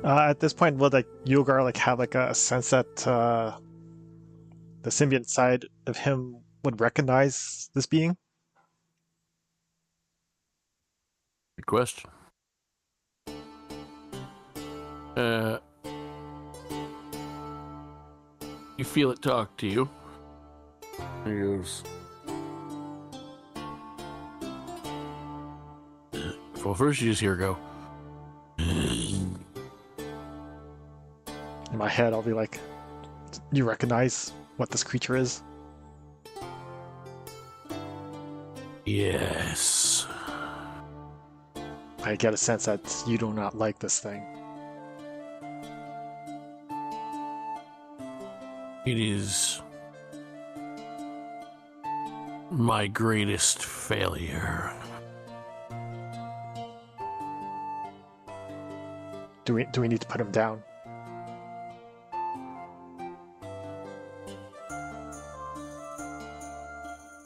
At this point, will Yulgar have a sense that the symbiont side of him would recognize this being? Good question. You feel it talk to you. He goes, well, first you just hear it go. In my head, I'll be like, "You recognize what this creature is?" Yes. I get a sense that you do not like this thing. It is my greatest failure. Do we need to put him down?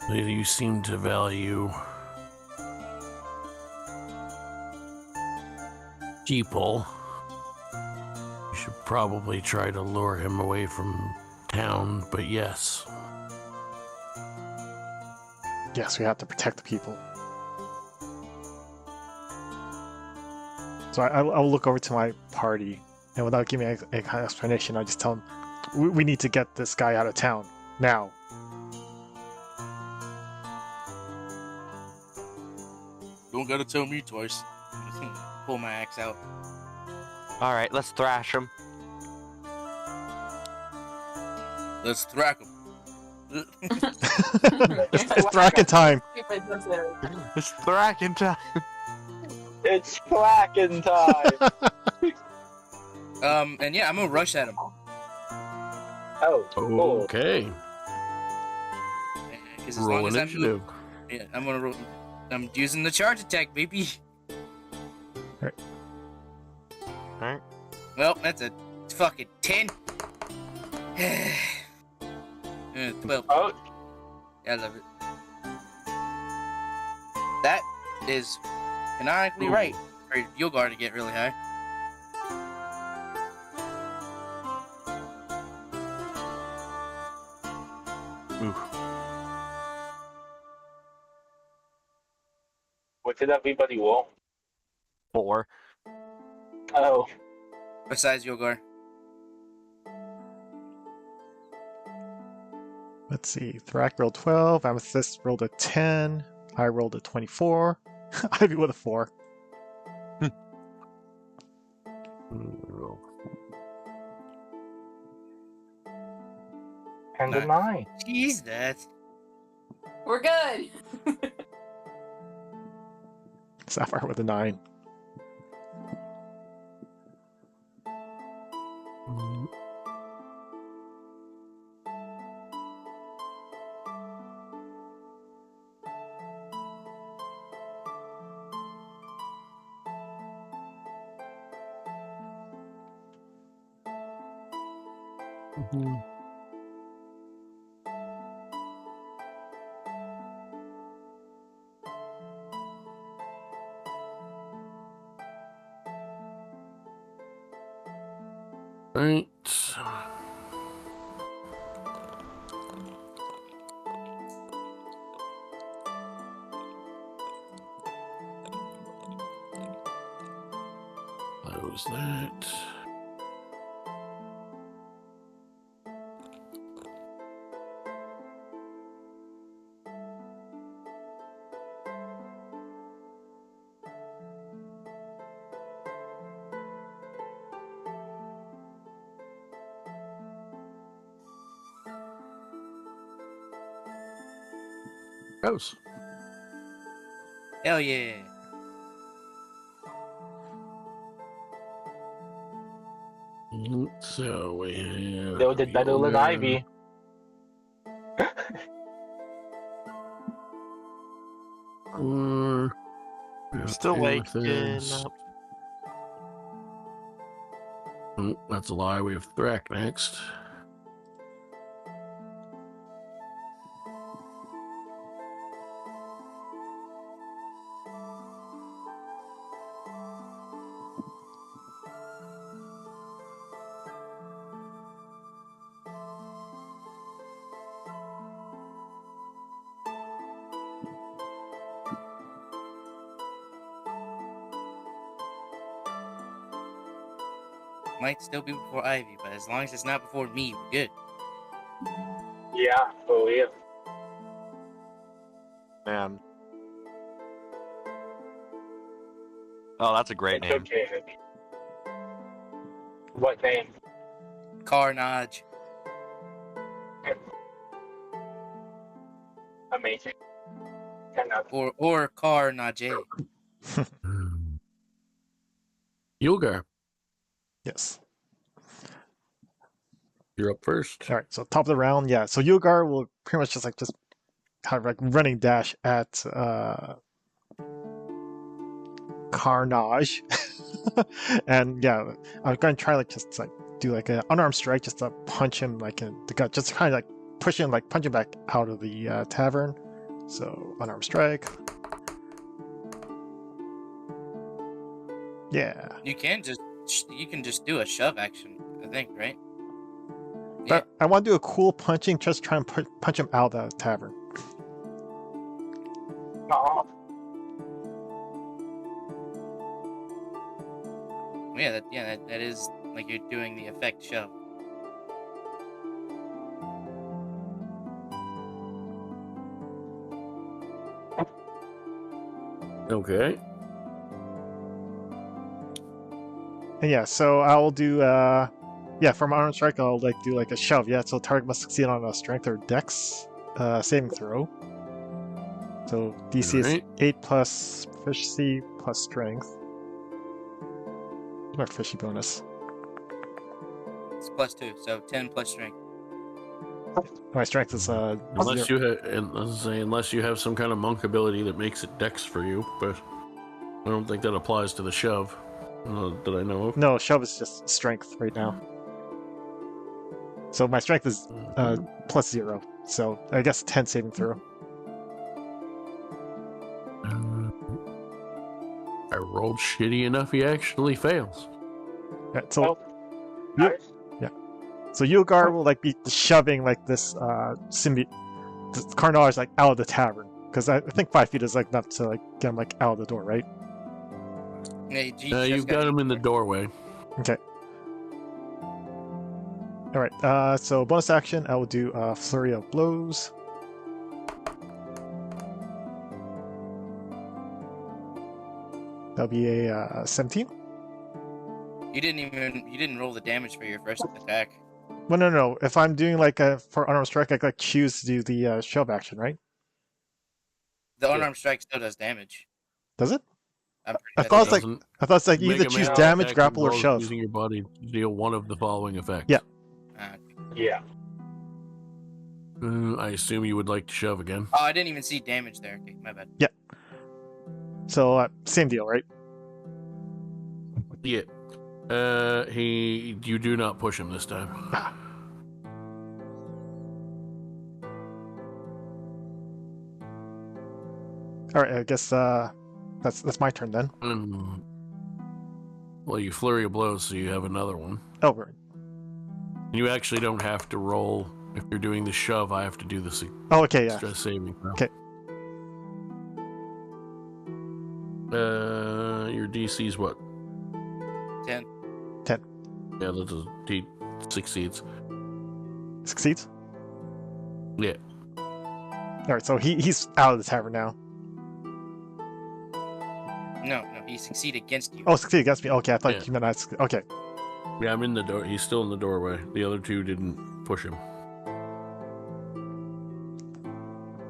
You seem to value people. You should probably try to lure him away from town, but yes. Yes, we have to protect the people. So I'll look over to my party, and without giving an explanation, I just tell them, we need to get this guy out of town now. Don't gotta tell me twice. Pull my axe out. All right, let's thrash him. Let's thrack him. It's Thrakin time. It's Thrakin time. It's Thrakin time. And yeah, I'm gonna rush at him. Oh, cool. Okay. Because as Roll long as I'm initiative. yeah, I'm gonna roll. I'm using the charge attack, baby. All right. Well, that's a fucking 10. 12. Oh, I love it. That is canonically right for Yulgar to get really high. Oof. what did everybody roll? 4. Oh, Besides Yulgar. Let's see. Thrak rolled 12. Amethyst rolled a 10. I rolled a 24. Ivy with a 4. and a Nice. 9. Jeez, that. We're good. Sapphire with a 9. Right. Close that. Gross. Hell yeah. So we have. They did better than Yulgar. Ivy. Or Still waking Amethyst. up. Oh, that's a lie. We have Thrak next. Might still be before Ivy, but as long as it's not before me, we're good. Yeah, for real. Man. Oh, that's a great It's name. okay. What name? Carnage. Amazing. Kind of. Or Carnage. Yulgar, Yes. you're up first. All right. So top of the round, yeah. So Yulgar will pretty much just kind of like running dash at Carnage, and yeah, I'm going to try just like do like an unarmed strike just to punch him like in the gut, just to kind of like push him, like punch him back out of the tavern. So unarmed strike. Yeah. You can just do a shove action, I think, right? But I want to do a cool punching, just try and punch him out of the tavern. Aw. you're doing the effect shove. Okay. And yeah, so I'll do from Armor Strike I'll do a shove. Yeah, so target must succeed on a strength or dex saving throw. So DC is Alright. 8 plus proficiency plus strength. My proficiency bonus. It's +2, so 10 plus strength. My strength is Unless you have some kind of monk ability that makes it dex for you, but I don't think that applies to the shove that I know of. No, shove is just strength right now. So my strength is +0. So I guess 10 saving throw. I rolled shitty enough. He actually fails. Yeah, so Oh, nice. so Yulgar will be shoving this Carnage out of the tavern, because I think 5 feet is enough to get him out of the door, right? Yeah, You've got him in the doorway. Okay. All right. So bonus action, I will do flurry of blows. That'll be a 17. You didn't roll the damage for your first attack. Well, no. If I'm doing for unarmed strike, I choose to do the shove action, right? The unarmed strike still does damage. Does it? I'm I pretty thought sure. it's you either Mega choose Man damage, attack grapple, or involves shove. using your body to deal one of the following effects. Yeah. Yeah. I assume you would like to shove again. Oh, I didn't even see damage there. Okay, my bad. So same deal, right? Yeah. You do not push him this time. All right. I guess that's my turn then. Well, you flurry of blows, so you have another one. Oh, right. You actually don't have to roll. If you're doing the shove, I have to do the Oh, okay, yeah. stress saving throw. Okay. Your DC's what? 10. 10. Yeah, he succeeds. Succeeds. Yeah. All right. So he's out of the tavern now. No, he succeeded against you. Oh, succeed against me. Okay, I thought Yeah. you meant okay. Yeah, I'm in the door. He's still in the doorway. The other two didn't push him.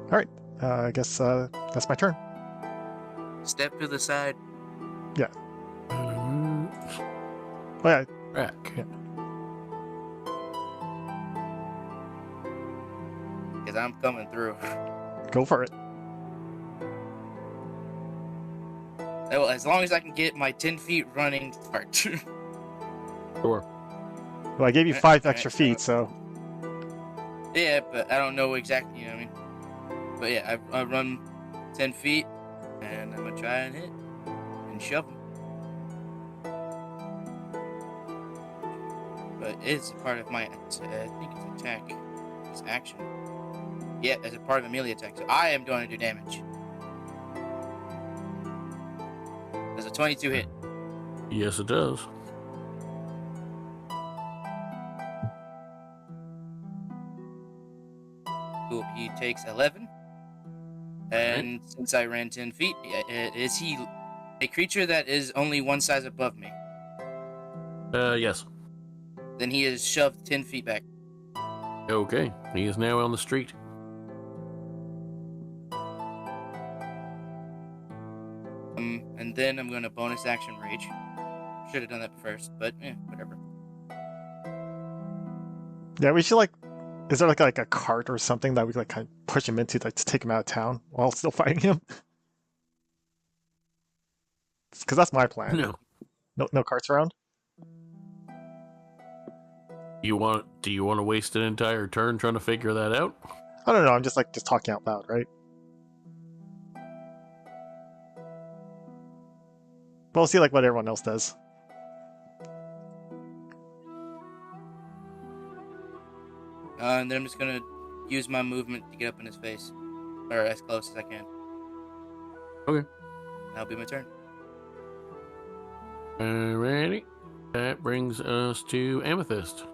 All right. I guess that's my turn. Step to the side. Mm, Oh yeah. Rack. Yeah. Because I'm coming through. Go for it. Well, as long as I can get my 10 feet running start. Sure. Well, I gave you 5 extra feet, so Yeah, but I don't know exactly, you know what I mean? But yeah, I run 10 feet, and I'm going to try and hit and shove him. But it's part of my, I think it's attack. It's action. Yeah, as a part of a melee attack. So I am going to do damage. Does a 22 hit? Yes, it does. Cool. He takes 11. And since I ran 10 feet, is he a creature that is only one size above me? Yes. Then he is shoved 10 feet back. Okay. He is now on the street. And then I'm going to bonus action rage. Should have done that first, but whatever. yeah, we should is there like a cart or something that we could kind of push him into to take him out of town while still fighting him? Because that's my plan. No. No carts around. Do you want to waste an entire turn trying to figure that out? I don't know. I'm just talking out loud, right? We'll see what everyone else does. And then I'm just going to use my movement to get up in his face. Or as close as I can. Okay. That'll be my turn. Alrighty. That brings us to Amethyst,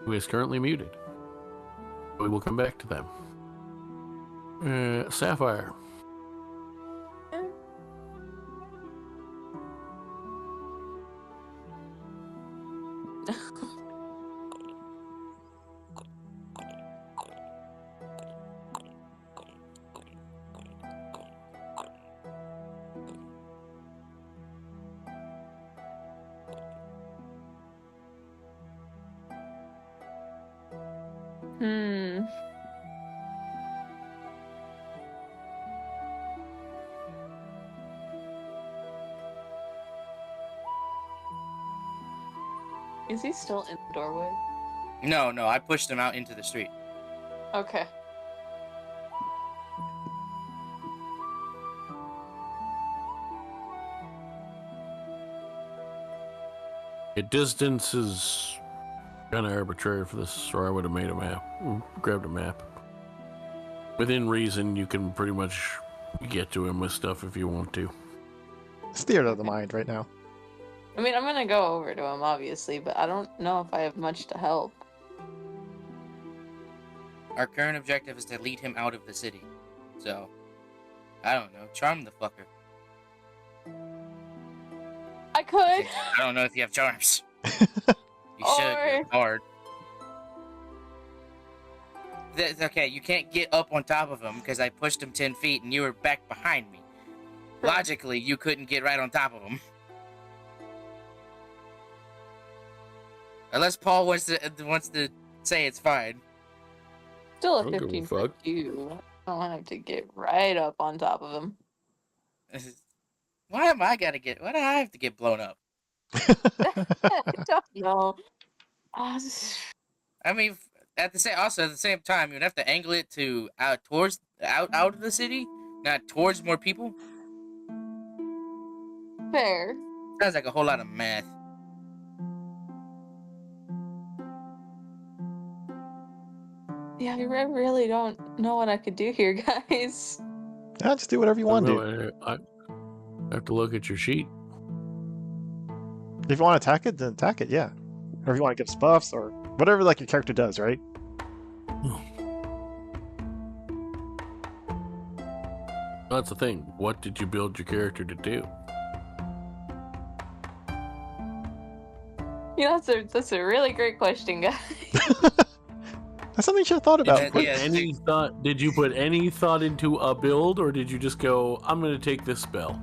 who is currently muted. We will come back to them. Sapphire. Hmm. Is he still in the doorway? No, I pushed him out into the street. Okay. The distance is kind of arbitrary for this, or I would have made a map. Grabbed a map. Within reason, you can pretty much get to him with stuff if you want to. It's theater of the mind right now. I mean, I'm gonna go over to him, obviously, but I don't know if I have much to help. Our current objective is to lead him out of the city. So, I don't know. Charm the fucker. I could. I don't know if you have charms. You should. Or- Hard. Okay, you can't get up on top of him because I pushed him 10 feet and you were back behind me. Logically, you couldn't get right on top of him. Unless Paul wants to say it's fine. Still a I don't give a 15 fuck. for you. I don't want to get right up on top of him. Why do I have to get blown up? I don't know. I mean, at the same time, you'd have to angle it to out of the city, not towards more people. Fair. Sounds like a whole lot of math. Yeah, I really don't know what I could do here, guys. Yeah, just do whatever you want to do. I have to look at your sheet. If you want to attack it, then attack it, yeah. Or if you want to give us buffs or whatever like your character does, right? That's the thing. What did you build your character to do? You know, that's a really great question, guys. That's something you should have thought about. Did you put any thought into a build, or did you just go, I'm going to take this spell?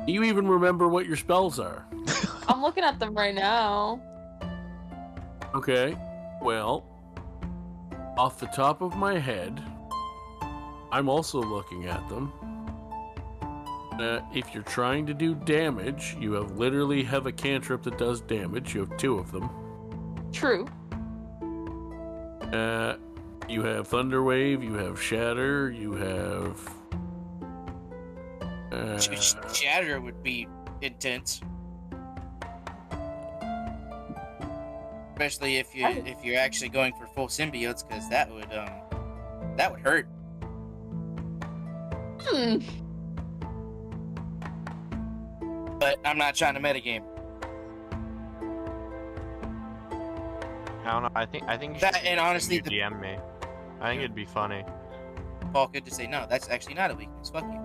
Do you even remember what your spells are? I'm looking at them right now. Okay, well, off the top of my head, I'm also looking at them. If you're trying to do damage, you literally have a cantrip that does damage. You have 2 of them. True. You have Thunder Wave, you have Shatter, you have... Shatter would be intense. Especially if you're actually going for full symbiotes, because that would hurt. But I'm not trying to metagame. I don't know. I think you That- should and honestly, you DM me. I think it'd be funny. Paul could just say, no, that's actually not a weakness. Fuck you.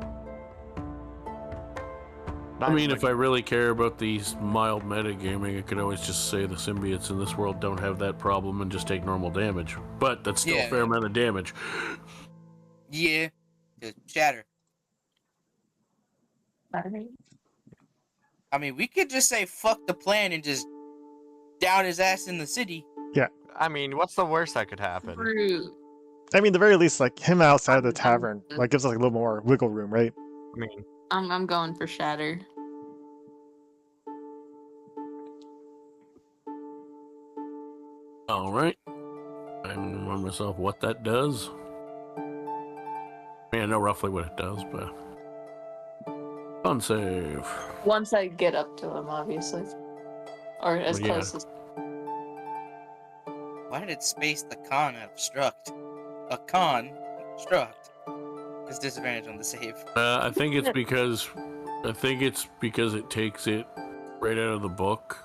I mean, if I really care about these mild metagaming, I could always just say the symbiotes in this world don't have that problem and just take normal damage. But that's still a fair amount of damage. Yeah. Just shatter. I mean, we could just say fuck the plan and just down his ass in the city. I mean, what's the worst that could happen? Rude. I mean, the very least, like him outside of the tavern, like gives us like a little more wiggle room, right? I mean, I'm going for Shatter. All right. I remind myself what that does. I mean, I know roughly what it does, but... Fun save. Once I get up to him, obviously. Or as Well, yeah. close as... Why did it space the con out of struct? A con struct. It's disadvantage on the save. I think it's because it takes it right out of the book,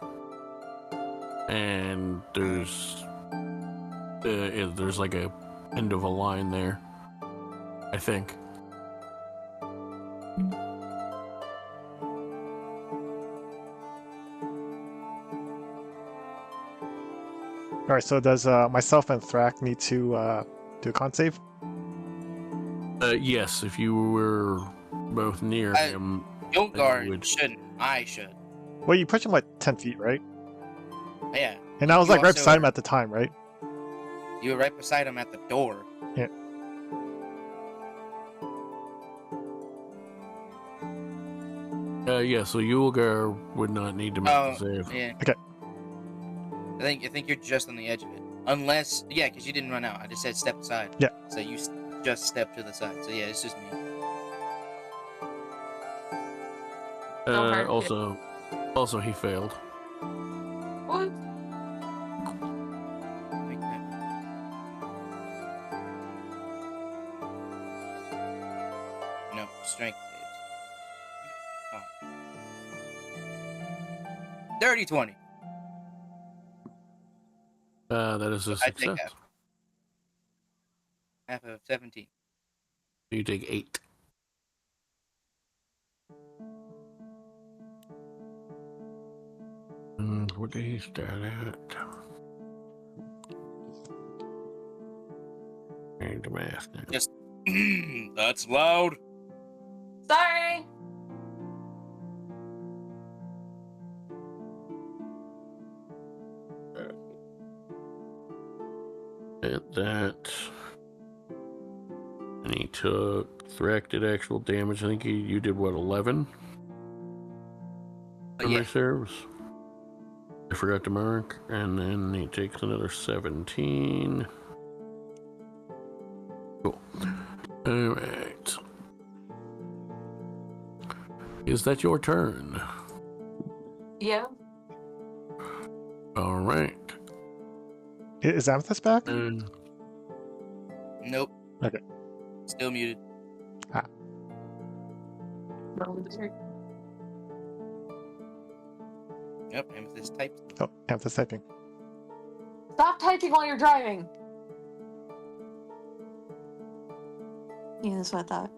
and there's like a end of a line there. I think. All right. So does myself and Thrak need to do a con save? Yes, if you were both near him. Yulgar shouldn't. I should. Well, you pushed him like 10 feet, right? Yeah. And I was You like right also beside him were- at the time, right? You were right beside him at the door. Yeah. Yeah, so Yulgar would not need to make the save. Yeah. Okay. I think you're just on the edge of it. Unless, yeah, because you didn't run out. I just said step aside. Yeah. So you just stepped to the side. So yeah, it's just me. Don't hurt Also he failed. What? Like that. No, strength saves. Oh. Dirty 20. That is a I take success. Half of 17. You take 8. What did he start at? And the math now. Just that's loud. Sorry. At that. And he took Thrak did actual damage. I think you did what, 11? Yeah. My serves. I forgot to mark. And then he takes another 17. Cool. Alright. Is that your turn? Yeah. Alright. Is Amethyst back? Nope. Okay. Still muted. Yep, Amethyst types. Oh, Amethyst typing. Stop typing while you're driving. Yeah, that's what I thought.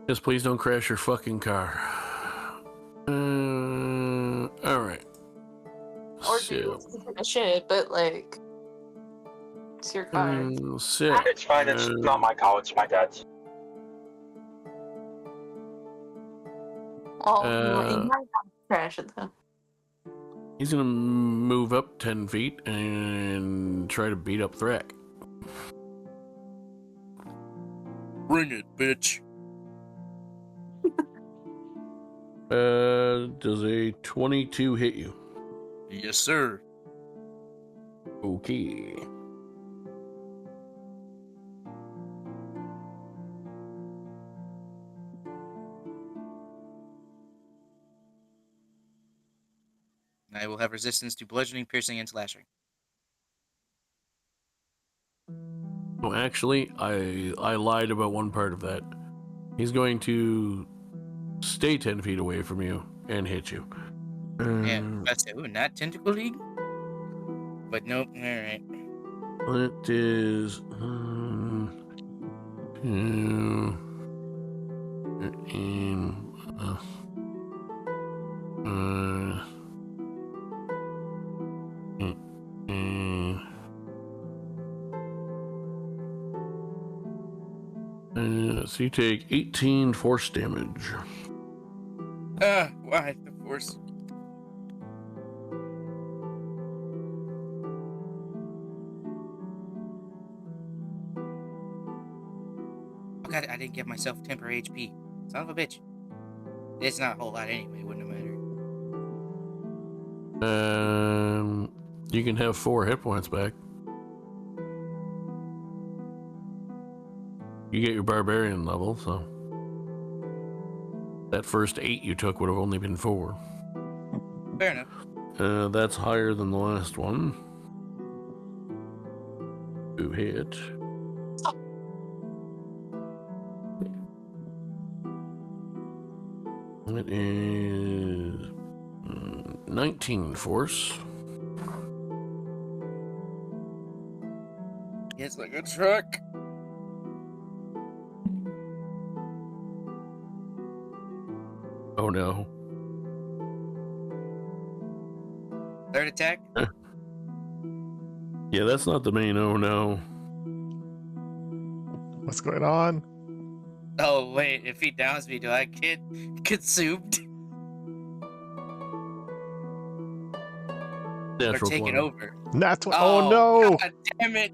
Just please don't crash your fucking car. Alright. Or So, do a shit, but like, it's your car. Sick. It's fine. It's not my car. It's my dad's. Well, you Uh, might have to crash it though. He's gonna move up 10 feet and try to beat up Thrak. Bring it, bitch. Does a 22 hit you? Yes, sir. Okay. I will have resistance to bludgeoning, piercing, and slashing. Oh, actually, I lied about one part of that. He's going to stay 10 feet away from you and hit you. Yeah, that's it. Ooh, not tentacle league? But nope, alright. It is 2 so you take 18 force damage. Why? The force. Oh god, I didn't give myself temporary HP. Son of a bitch. It's not a whole lot anyway, wouldn't have mattered. You can have 4 hit points back. You get your barbarian level, so that first 8 you took would have only been 4. Fair enough. That's higher than the last one. Ooh, hit. It is 19 force. It's like a truck. Oh no. Third attack. Yeah, that's not the main oh no. What's going on? Oh wait, if he downs me, do I get consumed or Natural taken 20. over? That's what. Oh no! God damn it!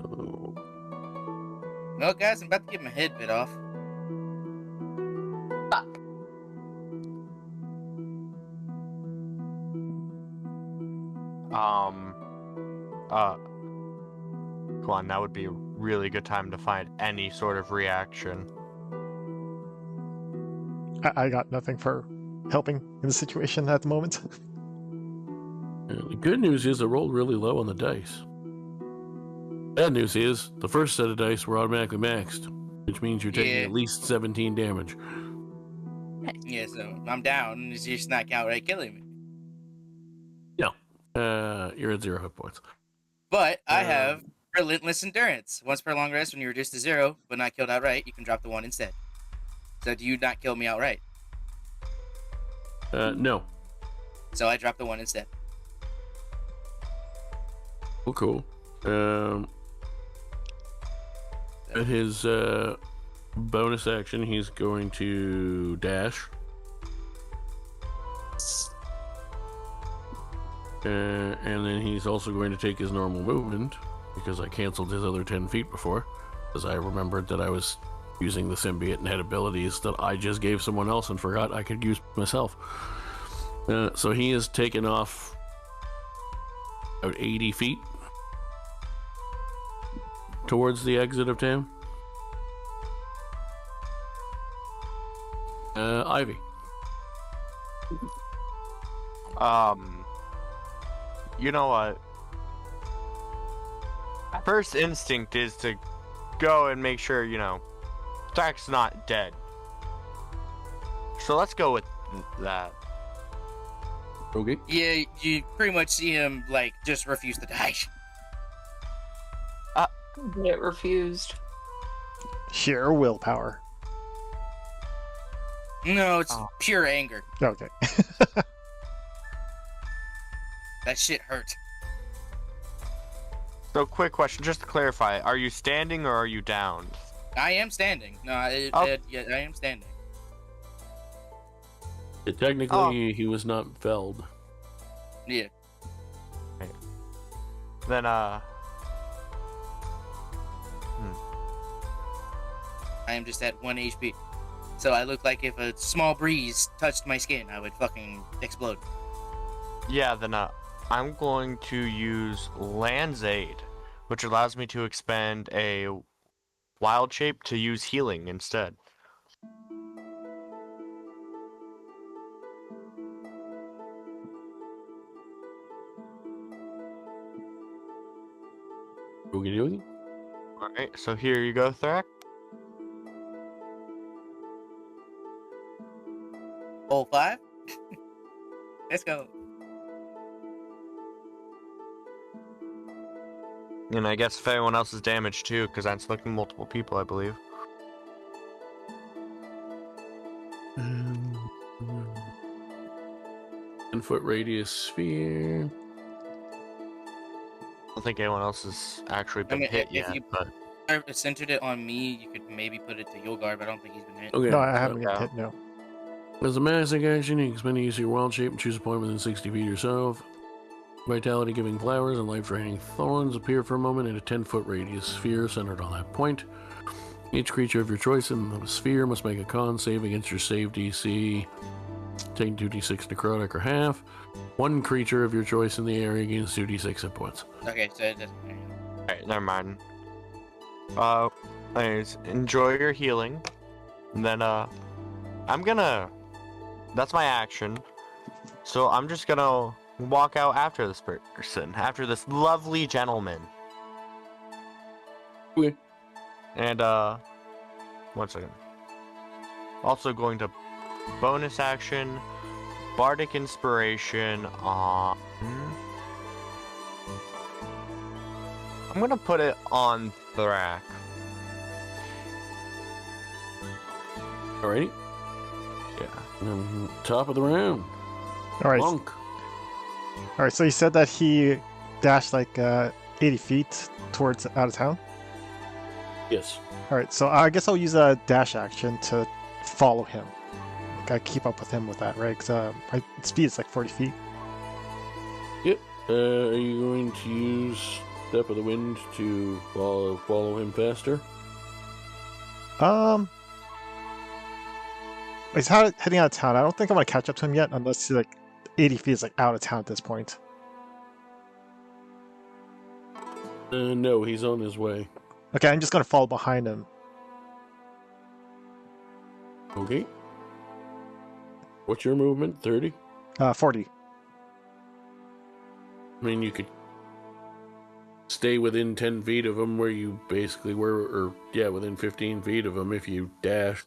Oh. Well, guys, I'm about to get my head bit off. Fuck. Come on, that would be a really good time to find any sort of reaction. I got nothing for helping in the situation at the moment. The good news is I rolled really low on the dice. Bad news is the first set of dice were automatically maxed, which means you're taking Yeah. at least 17 damage. Yeah, so I'm down. It's just not outright killing me. You're at 0 hit points. But I have Relentless Endurance. Once per long rest, when you're reduced to 0, but not killed outright, you can drop the 1 instead. So do you not kill me outright? No. So I drop the 1 instead. Oh, cool. At his bonus action, he's going to dash. And then he's also going to take his normal movement, because I canceled his other 10 feet before, because I remembered that I was using the symbiote and had abilities that I just gave someone else and forgot I could use myself. So he has taken off about 80 feet towards the exit of town. Ivy. You know what? First instinct is to go and make sure, Thrax's not dead. So let's go with that. Okay. Yeah, you pretty much see him, just refuse to die. It refused. Sheer willpower. No, it's pure anger. Okay. That shit hurt. So, quick question, just to clarify: are you standing or are you down? I am standing. No, I am standing. Technically, he was not felled. Yeah. Then, I am just at 1 HP. So I look like if a small breeze touched my skin, I would fucking explode. yeah, then, I'm going to use Land's Aid, which allows me to expend a wild shape to use healing instead. Oogie doogie. Alright, so here you go, Thrak. All 5? Let's go. And I guess if anyone else is damaged too, because I'm selecting multiple people, I believe. 10-foot radius sphere. I don't think anyone else has actually been hit if yet, you but centered it on me, you could maybe put it to Yulgar, but I don't think he's been hit. Okay. No, I haven't Yeah. been hit, no. As a massive action, you can spend a use of your wild shape and choose a point within 60 feet yourself. Vitality giving flowers and life draining thorns appear for a moment in a 10-foot radius sphere centered on that point. Each creature of your choice in the sphere must make a con save against your save DC, taking 2d6 necrotic or half. One creature of your choice in the area gains 2d6 hit points. Okay, so it doesn't. alright, never mind. Anyways, enjoy your healing. And then, that's my action. So I'm just gonna walk out after this person, after this lovely gentleman. Okay. And, 1 second. Also going to bonus action, Bardic Inspiration on... I'm gonna put it on Thrak. Alrighty. Yeah. Top of the round. All right. Monk. All right. So you said that he dashed like 80 feet towards out of town. Yes. All right. So I guess I'll use a dash action to follow him. Like I keep up with him with that, right? Because my speed is like 40 feet. Yep. Are you going to use Step of the Wind to follow him faster? He's heading out of town. I don't think I'm gonna catch up to him yet, unless he's like 80 feet is like out of town at this point. No, he's on his way. Okay, I'm just gonna follow behind him. Okay. What's your movement? 30? 40. I mean, you could stay within 10 feet of him where you basically were, or yeah, within 15 feet of him if you dashed.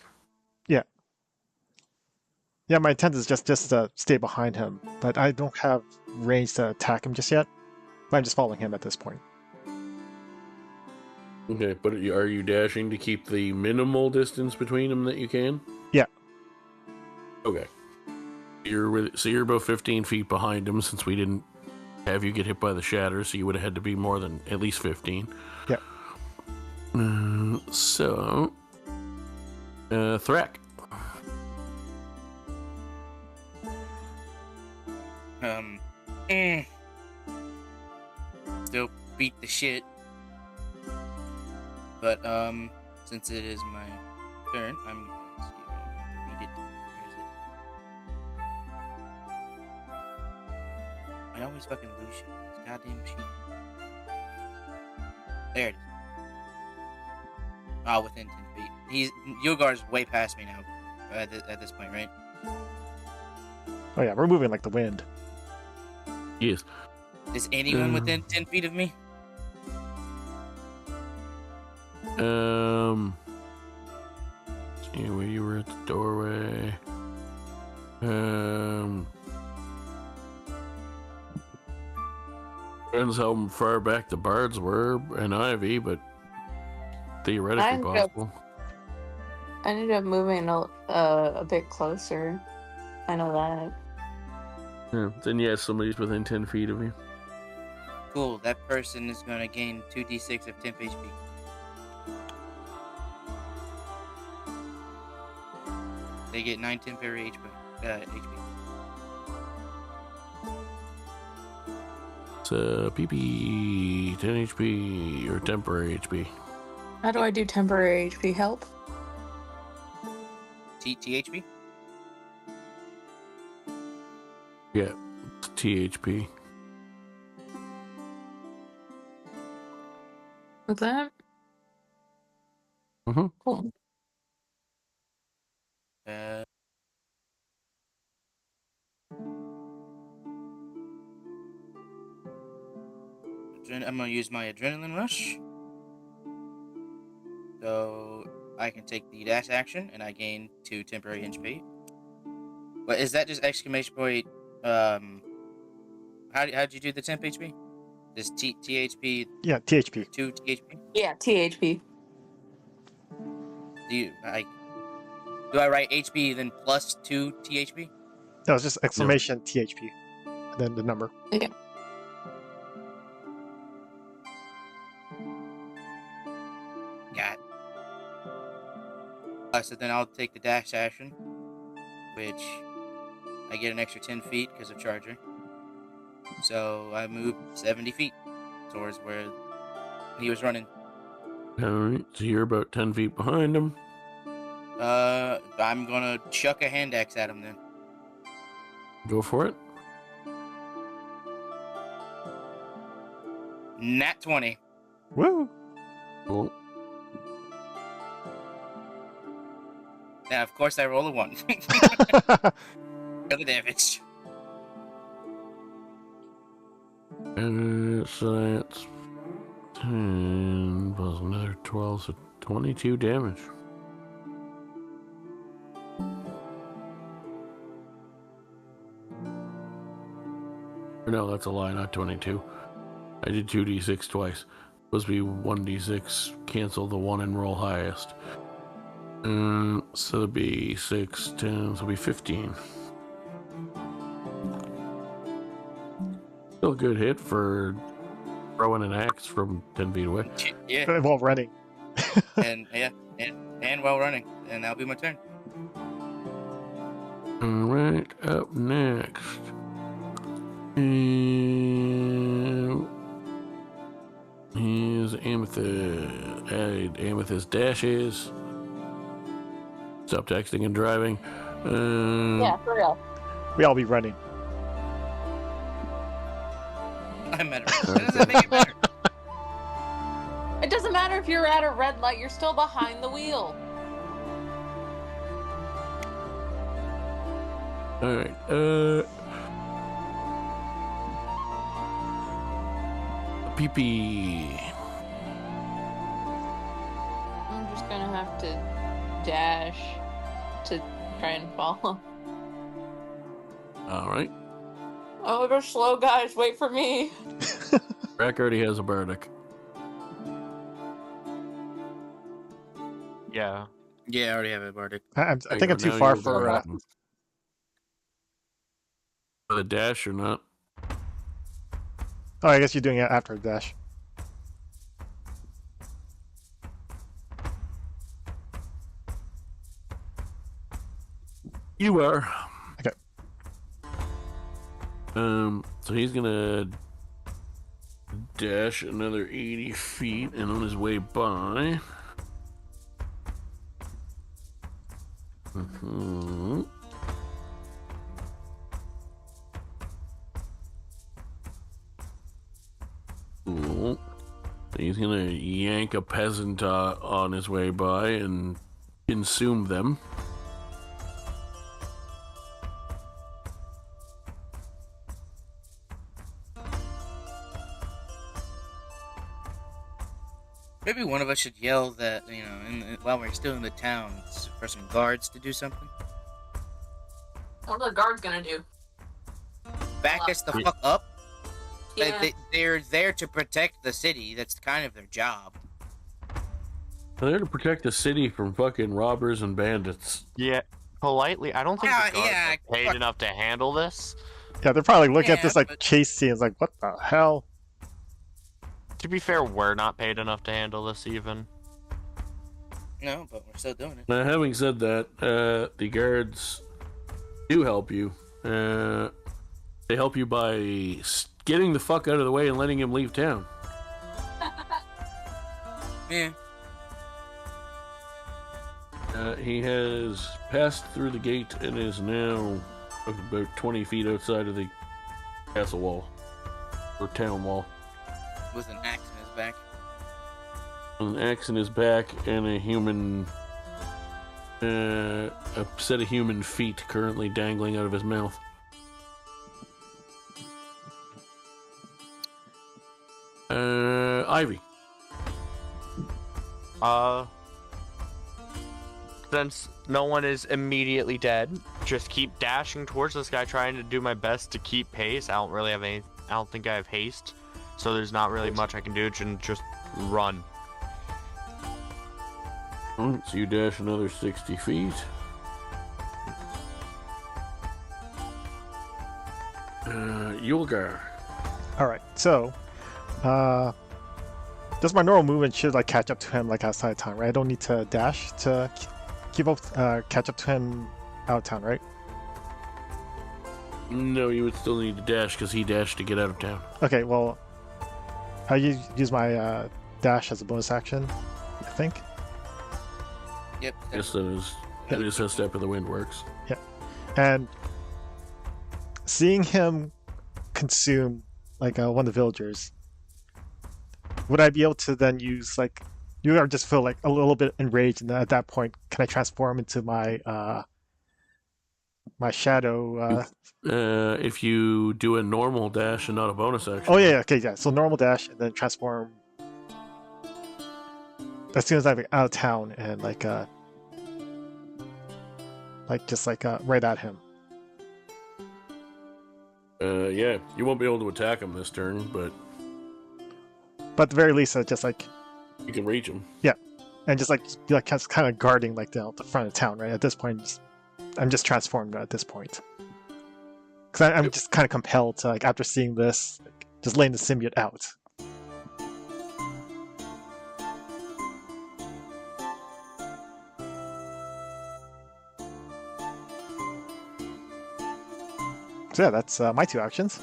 Yeah, my intent is just to stay behind him, but I don't have range to attack him just yet. But I'm just following him at this point. Okay, but are you dashing to keep the minimal distance between them that you can? Yeah. Okay. So you're about 15 feet behind him since we didn't have you get hit by the shatter, so you would have had to be more than at least 15. Yeah. Thrak. Still beat the shit. But, since it is my turn, I'm going to see if I can beat it. Where is it? I always fucking lose shit. This goddamn machine. There it is. Oh, within 10 feet. Yulgar's way past me now. At this point, right? Oh yeah, we're moving like the wind. Yes. Is anyone within 10 feet of me? See where you were at the doorway. Depends how far back the bards were and Ivy, but theoretically possible. I ended up moving a bit closer. I know that. Yeah, then yes, somebody's within 10 feet of you. Cool, that person is going to gain 2d6 of temp HP. They get 9 temporary HP. It's PP, 10 HP, or temporary HP. How do I do temporary HP help? THP? Yeah, it's THP. What's that? Mm-hmm. Cool. I'm gonna use my adrenaline rush. So I can take the dash action and I gain 2 temporary HP. But is that just exclamation point? How'd you do the temp HP? This THP? Yeah, THP. 2 THP? Yeah, THP. Do I write HP then plus 2 THP? No, it's just exclamation THP. And then the number. Okay. Got it. So then I'll take the dash action, which I get an extra 10 feet because of Charger. So I move 70 feet towards where he was running. Alright, so you're about 10 feet behind him. I'm gonna chuck a hand axe at him then. Go for it. Nat 20. Woo! Cool. Now, of course, I roll a 1. For the damage. So that's 10 plus another 12, so 22 damage. No, that's a lie, not 22. I did 2d6 twice. Supposed to be 1d6, cancel the 1 and roll highest. So it'll be 6, 10, so it'll be 15. Still a good hit for throwing an axe from 10 feet away. Yeah, While running. and while running, and that'll be my turn. Alright, up next. Here's Amethyst. Amethyst dashes. Stop texting and driving. Yeah, for real. We all be running. I'm at it. That doesn't make it better. It doesn't matter if you're at a red light, you're still behind the wheel. Alright, PP. I'm just gonna have to dash to try and follow. Alright. Oh, they're slow, guys. Wait for me. Rack already has a Bardic. Yeah. Yeah, I already have a Bardic. I think I'm too far for. The dash or not? Oh, I guess you're doing it after the dash. You are. Okay. So he's gonna dash another 80 feet, and on his way by. Cool. He's gonna yank a peasant on his way by and consume them. Maybe one of us should yell that, while we're still in the town, for some guards to do something. What are the guards gonna do? Back us the fuck up. Yeah. They're there to protect the city. That's kind of their job. They're there to protect the city from fucking robbers and bandits. Yeah. Politely, I don't think the guards are paid enough to handle this. Yeah, they're probably looking at Yeah, this like but- chase scenes, like what the hell? To be fair, we're not paid enough to handle this even. No, but we're still doing it. Now, having said that, the guards do help you. They help you by getting the fuck out of the way and letting him leave town. Yeah. He has passed through the gate and is now about 20 feet outside of the castle wall. Or town wall. With an axe in his back. An axe in his back and a human... a set of human feet currently dangling out of his mouth. Ivy. Since no one is immediately dead, just keep dashing towards this guy, trying to do my best to keep pace. I don't think I have haste, so there's not really much I can do. Just run. So you dash another 60 feet. Yulgar. All right, so does my normal movement should like catch up to him like outside of town, right? I don't need to dash to keep up, catch up to him out of town, right? No, you would still need to dash because he dashed to get out of town. Okay, well, I use my dash as a bonus action, I think. Yep. Yes, that is how Step of the Wind works. And seeing him consume like one of the villagers, would I be able to then use like you ever just feel like a little bit enraged, and then at that point, can I transform into my my shadow. If you do a normal dash and not a bonus action. Oh yeah, okay, yeah. So normal dash and then transform as soon as I'm out of town and like right at him. Yeah, you won't be able to attack him this turn, but at the very least, just like you can reach him. Yeah, and just be like kind of guarding like the front of town. Right at this point, I'm just transformed at this point because I'm just kind of compelled to, like, after seeing this, like, just laying the symbiote out. So yeah, that's my 2 actions.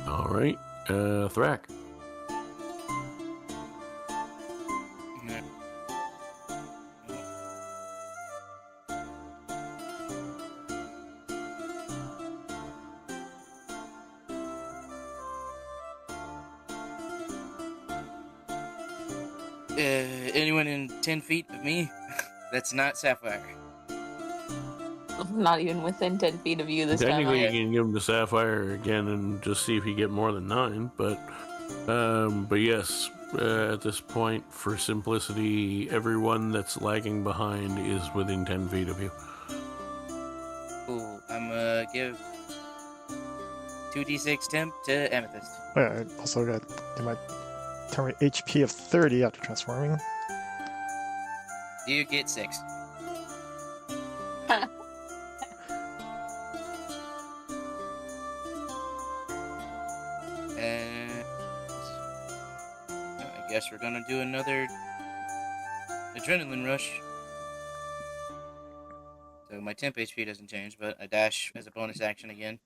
All right, Thrak. Anyone in 10 feet of me? That's not Sapphire. I'm not even within 10 feet of you this time. Technically, you Either. can give him to Sapphire again and just see if you get more than 9. But yes, at this point, for simplicity, everyone that's lagging behind is within 10 feet of you. Cool. I'm gonna give 2d6 temp to Amethyst. Oh, yeah, I also got my turn HP of 30 after transforming. You get 6. And I guess we're gonna do another adrenaline rush. So my temp HP doesn't change, but I dash as a bonus action again.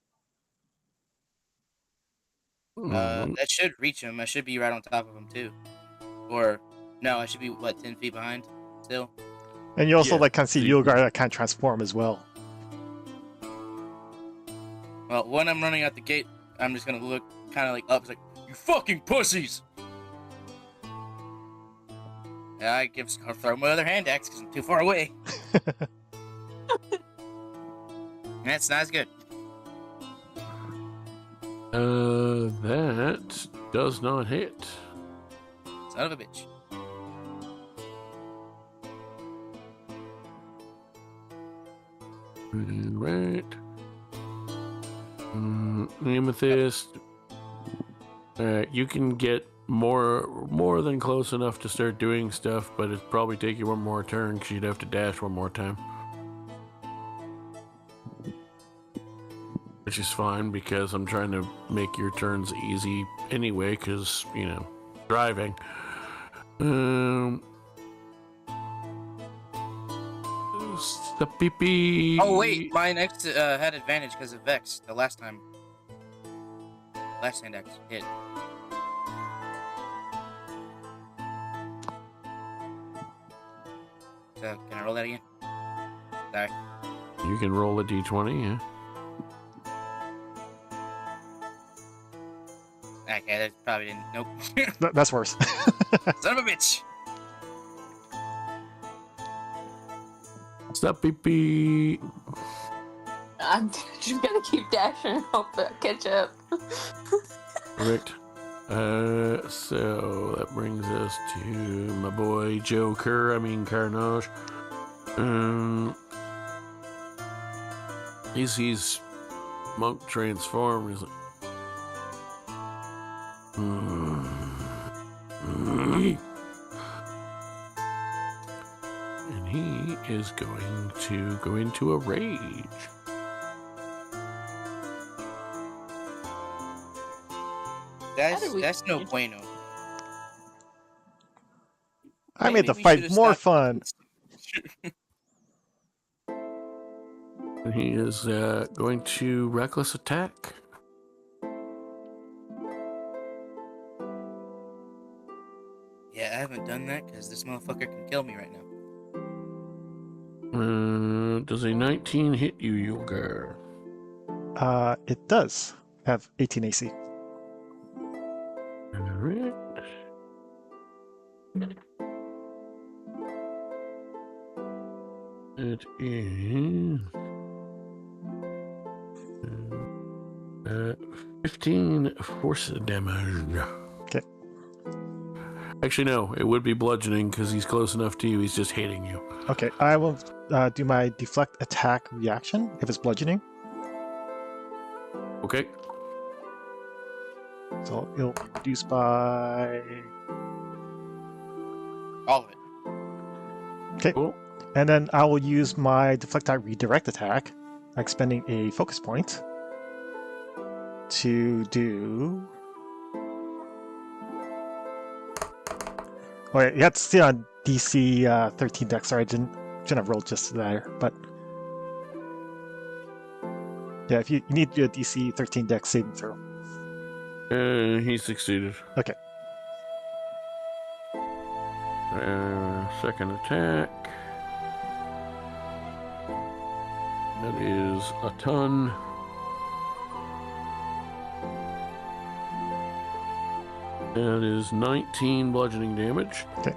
That should reach him. I should be right on top of him too. Or no, I should be 10 feet behind still. And you also Yeah, like kind of see so you Yulgar that kind of transform as well. Well, when I'm running out the gate, I'm just gonna look kind of like up. It's like, you fucking pussies! Yeah, I'll throw my other hand axe because I'm too far away. That's not as good. That does not hit. Son of a bitch. Right. Amethyst. You can get more than close enough to start doing stuff, but it'd probably take you one more turn because you'd have to dash one more time. Which is fine because I'm trying to make your turns easy anyway because, driving. Oh wait, my next had advantage because of Vex the last time. Last hand axe hit. So can I roll that again? Sorry. You can roll a d20, yeah. Okay, that probably didn't. Nope. That's worse. Son of a bitch. Stop, beep. I'm just gonna keep dashing and hope that I catch up. Correct. So that brings us to my boy Carnage. He sees Monk transform. He's like, and he is going to go into a rage. That's no bueno. I made the Maybe we fight should've more stopped. fun. And he is going to reckless attack. Yeah, I haven't done that because this motherfucker can kill me right now. Does a 19 hit you, Yulgar? It does have 18 AC. Alright. It is 15 force damage. Okay. Actually, no, it would be bludgeoning because he's close enough to you. He's just hitting you. Okay, I will do my deflect attack reaction if it's bludgeoning. Okay. So it'll be reduced by. All of it. Okay. Cool. And then I will use my deflect attack redirect attack, expending a focus point to do. Oh, yeah, you have to see on DC 13 dex. Sorry, I shouldn't have rolled just there, but yeah, if you need to do a DC 13 dex saving throw. He succeeded. Okay. Second attack. That is a ton. That is 19 bludgeoning damage. Okay.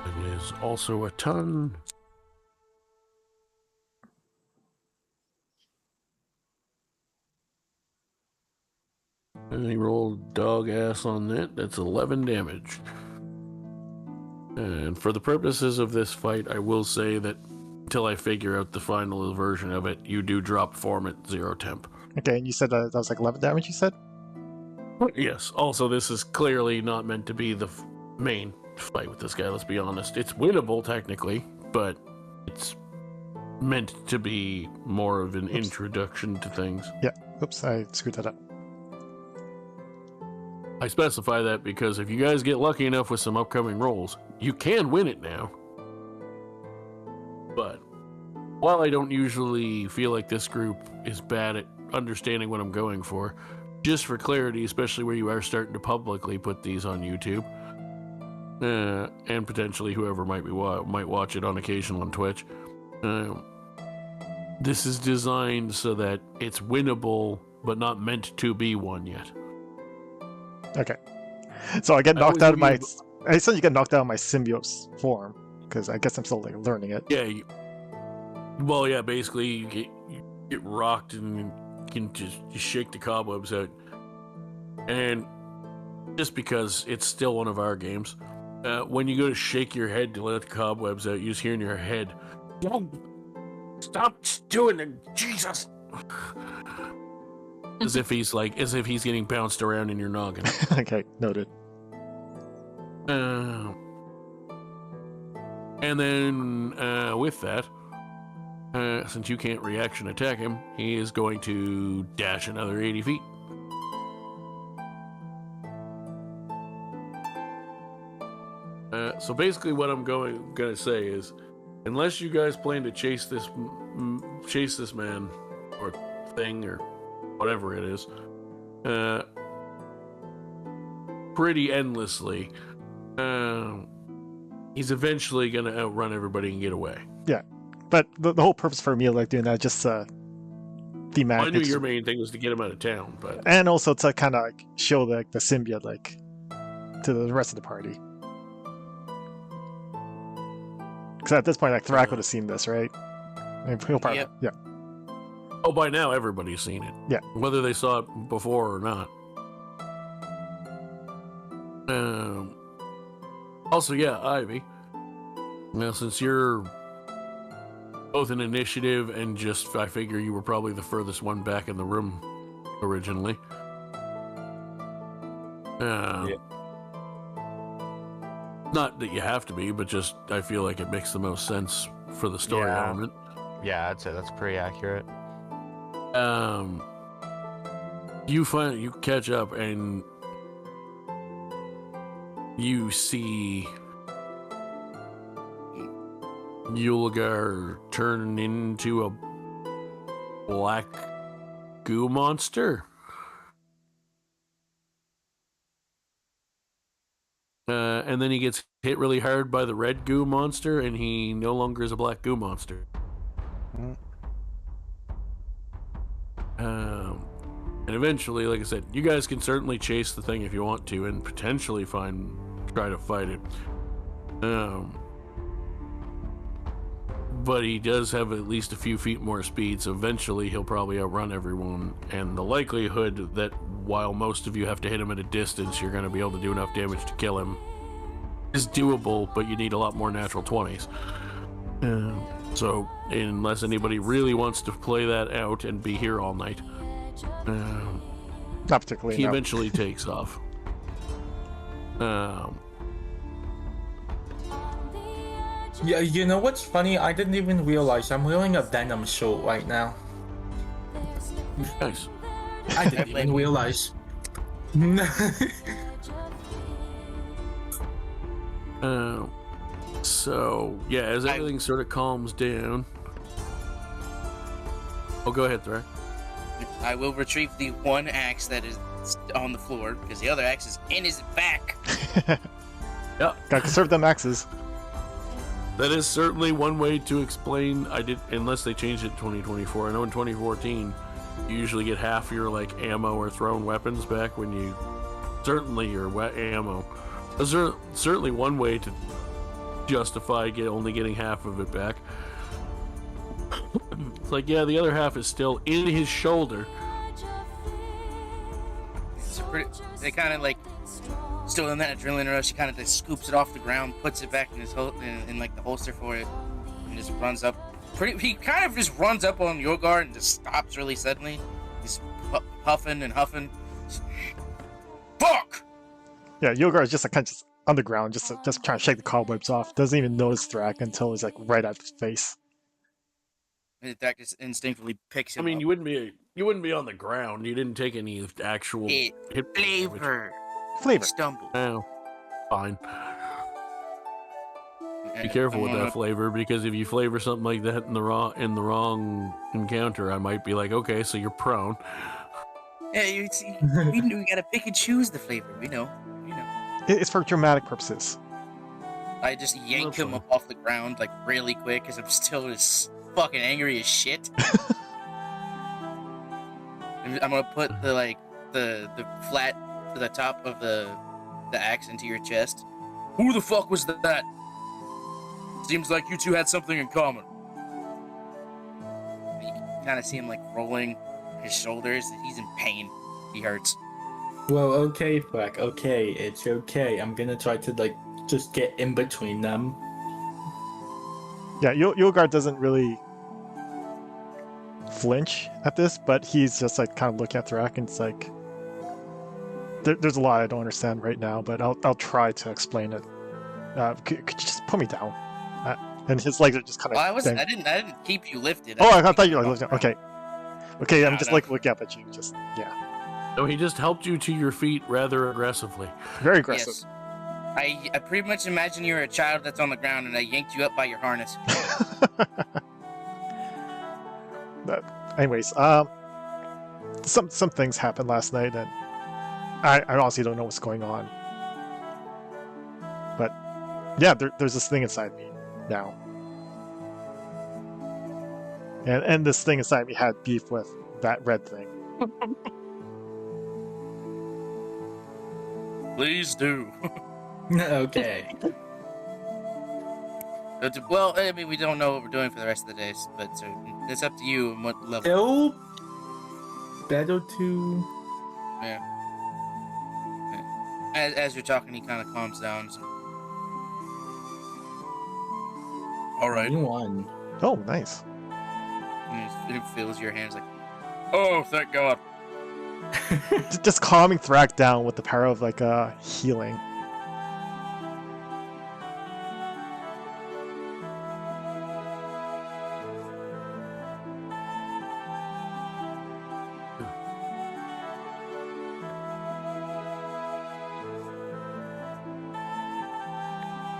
It is also a ton. And he rolled dog ass on that. That's 11 damage. And for the purposes of this fight, I will say that until I figure out the final version of it, you do drop form at 0 temp. Okay, and you said that was like 11 damage, you said? Yes. Also, this is clearly not meant to be the main fight with this guy, let's be honest. It's winnable, technically, but it's meant to be more of an introduction to things. Yeah. Oops, I screwed that up. I specify that because if you guys get lucky enough with some upcoming rolls, you can win it now. But while I don't usually feel like this group is bad at understanding what I'm going for, just for clarity, especially where you are starting to publicly put these on YouTube, and potentially whoever might watch it on occasion on Twitch, this is designed so that it's winnable, but not meant to be one yet. Okay. So I get knocked will out of give my. you I said you get knocked out of my symbiosis form because I guess I'm still like learning it. Yeah. Basically you get rocked and you can just shake the cobwebs out. And just because it's still one of our games, when you go to shake your head to let the cobwebs out, you just hear in your head, "Don't stop doing it, Jesus!" as if he's getting bounced around in your noggin. Okay, noted. And then with that, since you can't reaction attack him, he is going to dash another 80 feet. So basically what I'm going to say is, unless you guys plan to chase this man or thing or whatever it is pretty endlessly, he's eventually going to outrun everybody and get away. Yeah, but the whole purpose for me like doing that is just thematic. I knew your main thing was to get him out of town, but and also to kind of like show the symbiote like to the rest of the party. Because at this point, like Thrakin would have seen this, right? I mean, he'll probably, Yep. yeah. oh, by now everybody's seen it. Yeah. Whether they saw it before or not. Also, yeah, Ivy. Now, since you're both an initiative and just, I figure you were probably the furthest one back in the room originally. Yeah. Not that you have to be, but just I feel like it makes the most sense for the story Yeah. element. Yeah, I'd say that's pretty accurate. You catch up and you see Yulgar turn into a black goo monster. And then he gets hit really hard by the red goo monster, and he no longer is a black goo monster. Mm. And eventually, like I said, you guys can certainly chase the thing if you want to, and potentially try to fight it. But he does have at least a few feet more speed, so eventually he'll probably outrun everyone. And the likelihood that while most of you have to hit him at a distance, you're going to be able to do enough damage to kill him is doable, but you need a lot more natural 20s. So unless anybody really wants to play that out and be here all night, Not particularly. he No. eventually takes off. Yeah, you know what's funny? I didn't even realize I'm wearing a Venom shirt right now. Nice. I didn't even realize. So yeah, as everything sort of calms down. Oh, go ahead, Thrak. I will retrieve the one axe that is on the floor because the other axe is in his back. Yeah, Gotta conserve them axes. that is certainly one way to explain. Unless they changed it in 2024. I know in 2014, you usually get half your like ammo or thrown weapons back when you. Certainly your wet ammo. Those are certainly one way to justify only getting half of it back. It's like, yeah, the other half is still in his shoulder. They kind of like still in that adrenaline rush. He kind of just scoops it off the ground, puts it back in his in like the holster for it, and just runs up. He kind of just runs up on Yulgar and just stops really suddenly. He's huffing and huffing. Fuck! Yeah, Yulgar is just like kind of just on the ground, just trying to shake the cobwebs off. Doesn't even notice Thrak until he's like right at his face. And Thrak just instinctively picks I him mean, up. you wouldn't be on the ground. You didn't take any actual hit damage. Flavor. Flavor. Stumble. Oh, fine. Be careful with that flavor, because if you flavor something like that in the wrong encounter, I might be like, okay, so you're prone. Yeah, you see, we gotta pick and choose the flavor. We know. It's for dramatic purposes. I just yank him up off the ground like really quick because I'm still as fucking angry as shit. I'm gonna put the flat to the top of the axe into your chest. Who the fuck was that? Seems like you two had something in common. You can kind of see him like rolling his shoulders. He's in pain. He hurts. Well, okay, Thrak. Okay, it's okay. I'm gonna try to like just get in between them. Yeah, Yulgar doesn't really flinch at this, but he's just like kind of looking at Thrak, and it's like there's a lot I don't understand right now, but I'll try to explain it. Could you just put me down? And his legs are just kind of. Well, I didn't keep you lifted. Oh, I thought you were like looking. Okay, No, I'm just no. like looking up at you. Just yeah, No, he just helped you to your feet rather aggressively. very aggressive. Yes. I pretty much imagine you're a child that's on the ground and I yanked you up by your harness. But anyways, some things happened last night, and I honestly don't know what's going on. But yeah, there's this thing inside me now, and this thing inside me had beef with that red thing. Please do. Okay. Well, I mean, we don't know what we're doing for the rest of the days, but so it's up to you and what level. Still better to. Yeah. As you're talking, he kind of calms down. So. All right. One. Oh, nice. And it fills your hands like, oh, thank God. Just calming Thrak down with the power of like healing.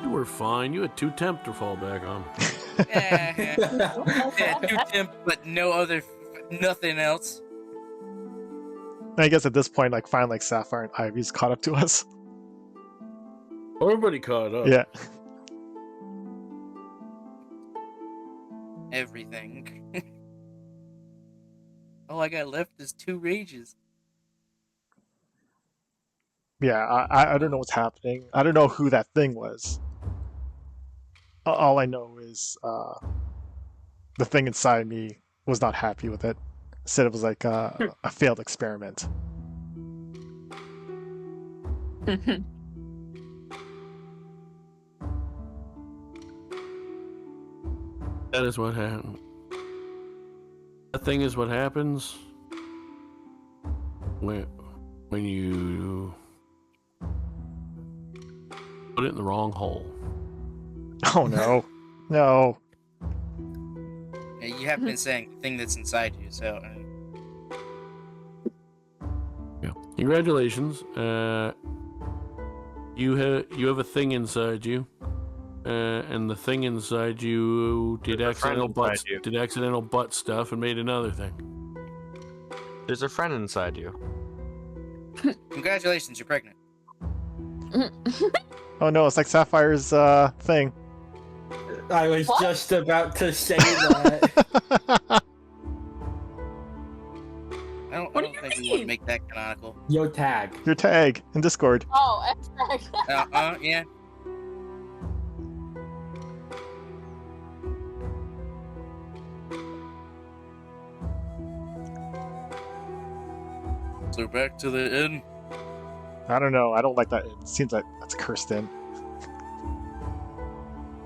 You were fine. You had 2 temp to fall back on. Yeah, 2 temp, but nothing else. I guess at this point, like finally, like Sapphire and Ivy's caught up to us. Everybody caught up. Yeah. Everything. All I got left is 2 rages. Yeah, I don't know what's happening. I don't know who that thing was. All I know is the thing inside me was not happy with it. Said it was like a failed experiment. That is what happened. That thing is what happens when you put it in the wrong hole. Oh no. No. Yeah, you have been saying the thing that's inside you, so. Yeah. Congratulations. You have a thing inside you. And the thing inside you did There's a friend accidental inside you. butt stuff and made another thing. There's a friend inside you. Congratulations, you're pregnant. Oh no, it's like Sapphire's thing. I was What? just about to say that. I don't What do you think we mean? want to make that canonical. Yo, tag. Your tag in Discord. Oh, X-Tag. Yeah. So back to the inn. I don't know. I don't like that. It seems like that's cursed in.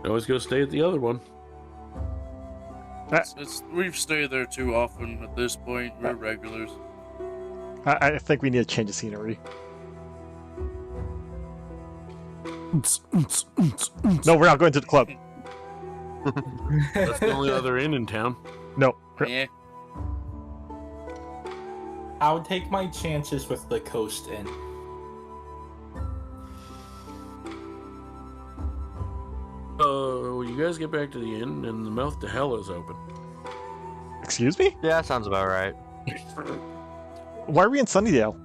Always go stay at the other one. We've stayed there too often at this point. We're regulars. I think we need to change the scenery. No, we're not going to the club. That's the only other inn in town. No. Yeah. I'll take my chances with the Coast Inn. You guys get back to the inn, and the mouth to hell is open. Excuse me? Yeah, sounds about right. Why are we in Sunnydale?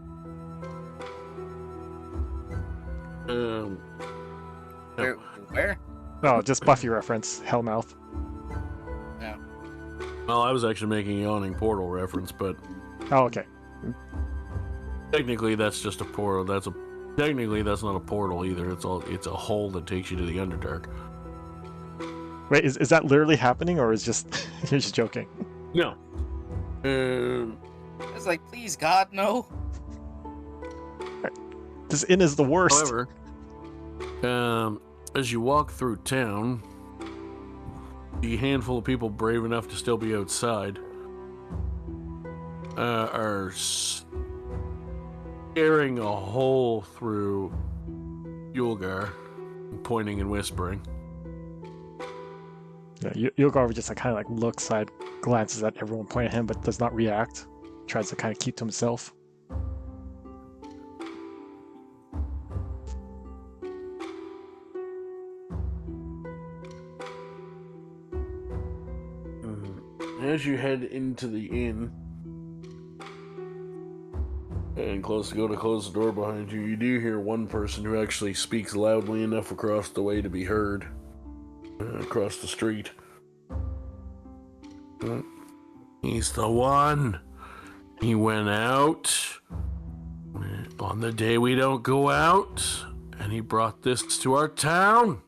Where? No, just Buffy reference. Hellmouth. No. Well, I was actually making a yawning portal reference, but Oh, okay. technically that's just a portal. Technically that's not a portal either. It's a hole that takes you to the Underdark. Wait, is that literally happening, or is just you're just joking? No. It's like, please, God, no. This inn is the worst. However, as you walk through town, the handful of people brave enough to still be outside are staring a hole through Yulgar, pointing and whispering. Yeah, Yulgar just kind of looks side, glances at everyone pointing at him, but does not react. Tries to kind of keep to himself. As you head into the inn and go to close the door behind you, you do hear one person who actually speaks loudly enough across the way to be heard across the street. He's the one. He went out on the day we don't go out, and he brought this to our town.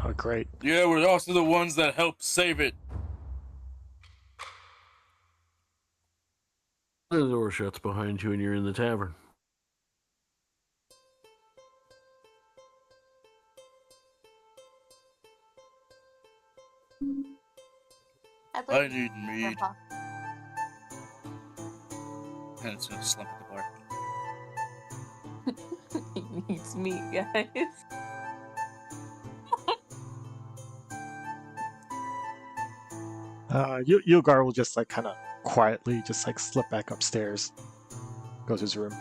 Oh, great. Yeah, we're also the ones that helped save it. The door shuts behind you, and you're in the tavern. I need mead. And it's gonna slump at the bar. He needs meat, guys. Yulgar will just kind of quietly just slip back upstairs. Go to his room.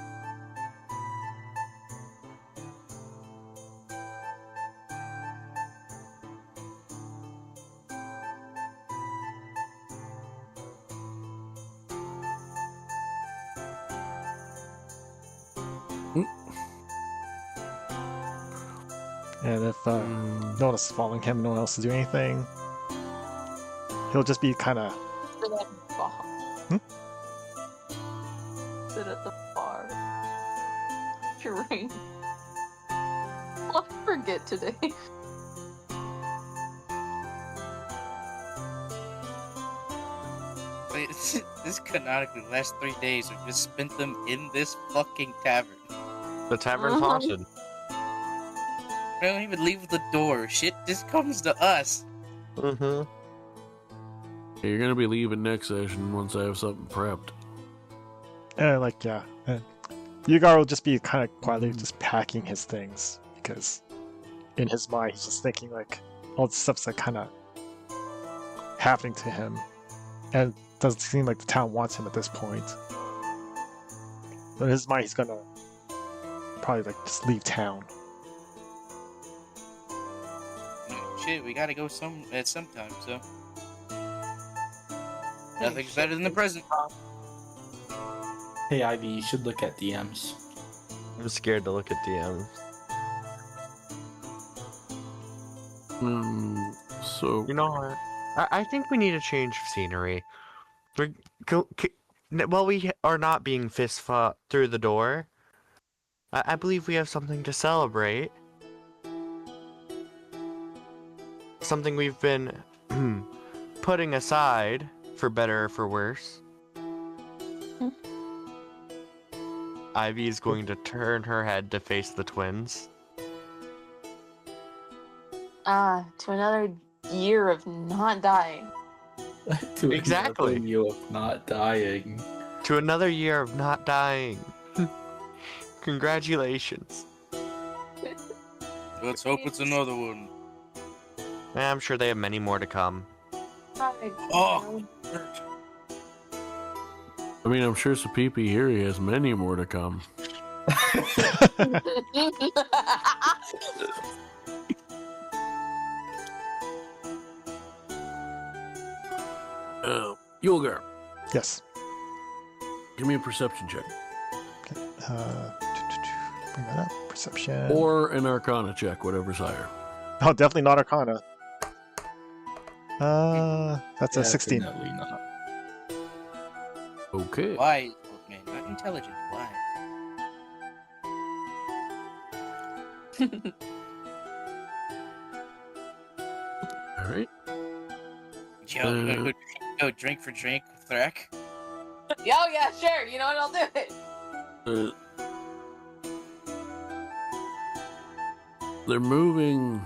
And if no one is following him, no one else is doing anything, he'll just be kind of. Sit at the bar. Sit at the bar. Drink. I'll forget today. Wait, this canonically the last 3 days. We've just spent them in this fucking tavern. The tavern's haunted. We don't even leave the door. Shit just comes to us. Mm-hmm. You're gonna be leaving next session once I have something prepped. And Yulgar will just be kind of quietly just packing his things because in his mind he's just thinking like all the stuff's like kind of happening to him, and it doesn't seem like the town wants him at this point. But in his mind he's gonna probably like just leave town. Shit, we gotta go at some time, so. Nothing's better than the present. Hey, Ivy, you should look at DMs. I'm scared to look at DMs. So You know what? I think we need a change of scenery. While we are not being fist fought through the door, I believe we have something to celebrate. Something we've been putting aside, for better or for worse. Ivy is going to turn her head to face the twins. To another year of not dying. To Exactly. another year of not dying. To another year of not dying. Congratulations. Let's hope it's another one. I'm sure they have many more to come. Oh! I mean, I'm sure Sapipi here he has many more to come. Yulgar, Yes. give me a perception check. Okay. Bring that up. Perception. Or an Arcana check, whatever's higher. Oh, definitely not Arcana. That's a 16. Definitely not. Okay. Wise, old man, not intelligent. Wise. All right. Yo, you wanna go drink for drink with Thrak? Oh yeah, sure. You know what? I'll do it. They're moving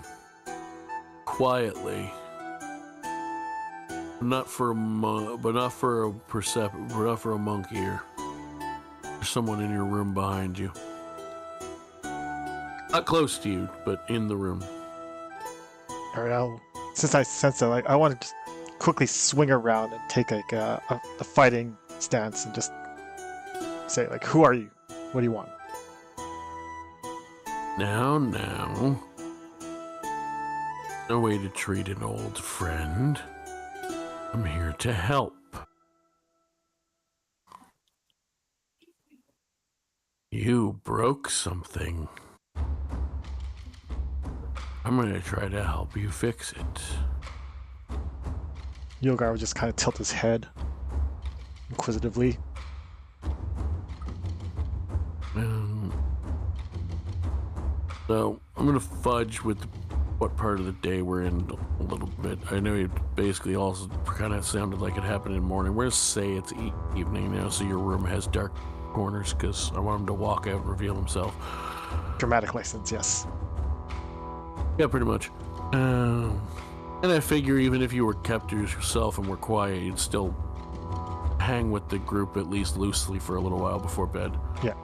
quietly. Not for a not for a monkey here. There's someone in your room behind you. Not close to you, but in the room. Alright, since I sense that, like, I want to just quickly swing around and take like a fighting stance and just say, like, who are you? What do you want? Now. No way to treat an old friend. I'm here to help. You broke something. I'm gonna try to help you fix it. Yulgar would just kind of tilt his head inquisitively. So I'm gonna fudge with what part of the day we're in a little bit. I know it basically also kind of sounded like it happened in the morning. We're gonna say it's evening now, so your room has dark corners because I want him to walk out and reveal himself. Dramatic license, yes. Yeah, pretty much. And I figure even if you were kept to yourself and were quiet, you'd still hang with the group at least loosely for a little while before bed. Yeah.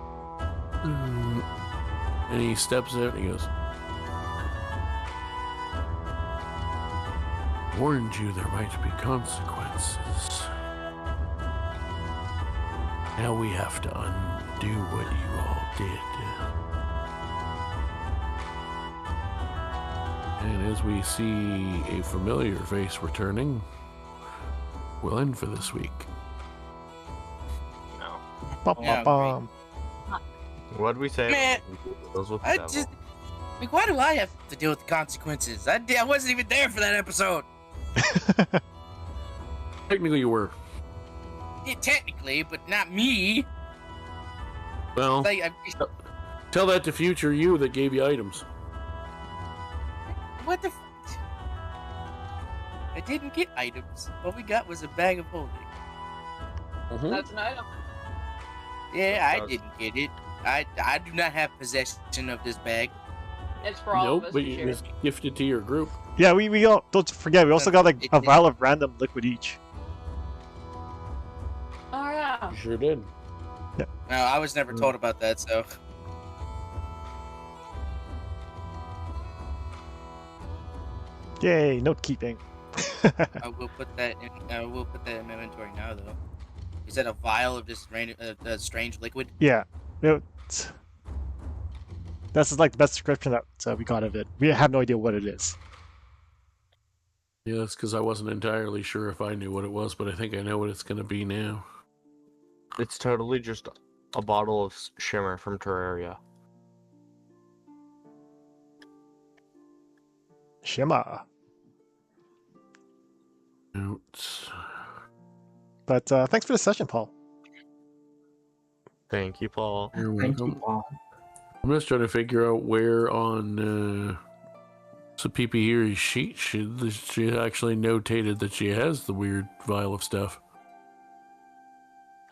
And he steps out and he goes, warned you there might be consequences. Now we have to undo what you all did. And as we see a familiar face returning, we'll end for this week. Bum, Yeah, bum, bum. What'd we say? Man, Those with the I devil. just Like, why do I have to deal with the consequences? I wasn't even there for that episode. Technically, you were. Yeah, technically, but not me. Well, Like, tell that to future you that gave you items. what the? I didn't get items. All we got was a bag of holding. Mhm. That's an item. Yeah, I didn't get it. I do not have possession of this bag. It's for all Nope, of us but to it share. was gifted to your group. Yeah, we all don't forget. We also got like a vial of random liquid each. Oh yeah. You sure did. No, I was never told about that, so. Yay, note keeping. I will put that in. I will put that in my inventory now, though. Is that a vial of this strange liquid? Yeah, that's like the best description that we got of it. We have no idea what it is. Yeah, that's because I wasn't entirely sure if I knew what it was, but I think I know what it's going to be now. It's totally just a bottle of shimmer from Terraria. Shima. Notes. But thanks for the session, Paul. Thank you, Paul. You're Thank you, welcome. Paul. I'm just trying to figure out where on Sapipihiri's sheet she actually notated that she has the weird vial of stuff.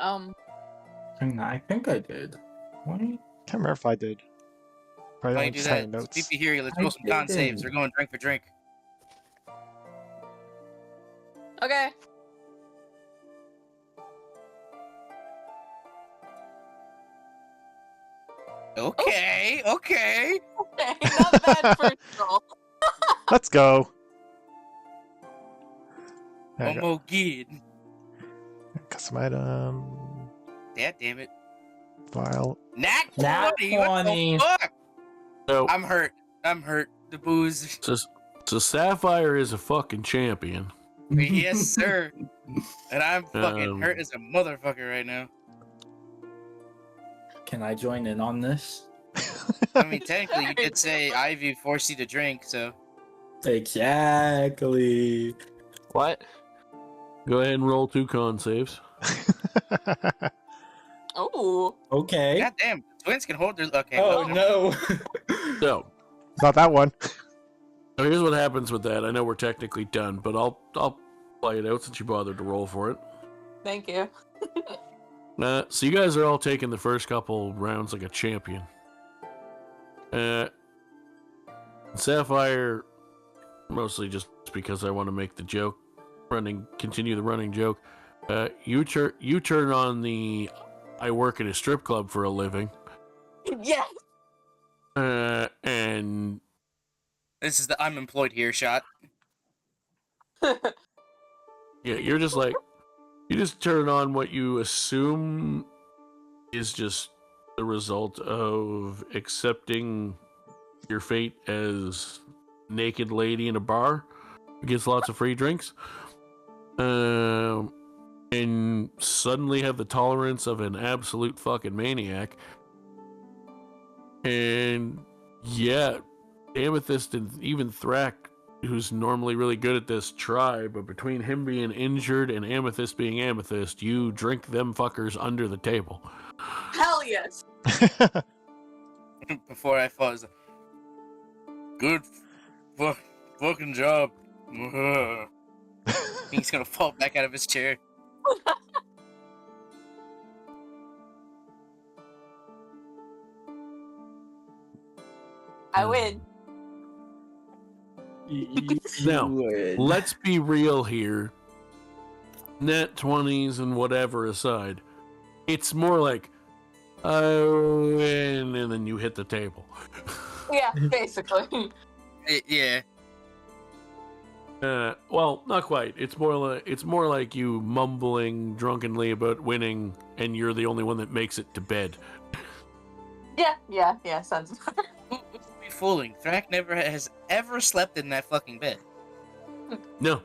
And I think I did. What? Can't remember if I did. Probably Why only you do just had that? notes. PP here. Let's I roll some con didn't. saves. We're going drink for drink. Okay. Okay. Okay. Okay, not bad first roll. Let's go. There you go. Almost good. Custom item. Dad damn it. Vial. Nat Nat 20. What 20. the fuck? So, I'm hurt. I'm hurt. The booze. so Sapphire is a fucking champion. Yes, sir. And I'm fucking hurt Um, as a motherfucker right now. Can I join in on this? I mean, technically, you did say Ivy forced you to drink, so. Exactly. What? Go ahead and roll 2 con saves. Oh. Okay. God damn. Twins can hold their. Okay. Oh well, no. So, Not that one. so here's what happens with that. I know we're technically done, but I'll play it out since you bothered to roll for it. Thank you. So you guys are all taking the first couple rounds like a champion. Sapphire, mostly just because I want to make the joke, continue the running joke. You turn on the I work at a strip club for a living. Yes. And this is the I'm employed here shot. yeah, you're just like, you just turn on what you assume is just the result of accepting your fate as naked lady in a bar who gets lots of free drinks. And suddenly have the tolerance of an absolute fucking maniac. And yeah, Amethyst and even Thrak, who's normally really good at this, try, but between him being injured and Amethyst being Amethyst, you drink them fuckers under the table. Hell yes. Before I fall, I was like, good fucking job. He's gonna fall back out of his chair. I win. Now, Would. let's be real here. Net 20s and whatever aside, it's more like, oh, and then you hit the table. Yeah, basically. Yeah. Well, not quite. It's more like you mumbling drunkenly about winning, and you're the only one that makes it to bed. Yeah, sounds Who be fooling? Thrak never has ever slept in that fucking bed. No,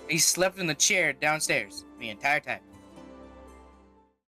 He slept in the chair downstairs the entire time.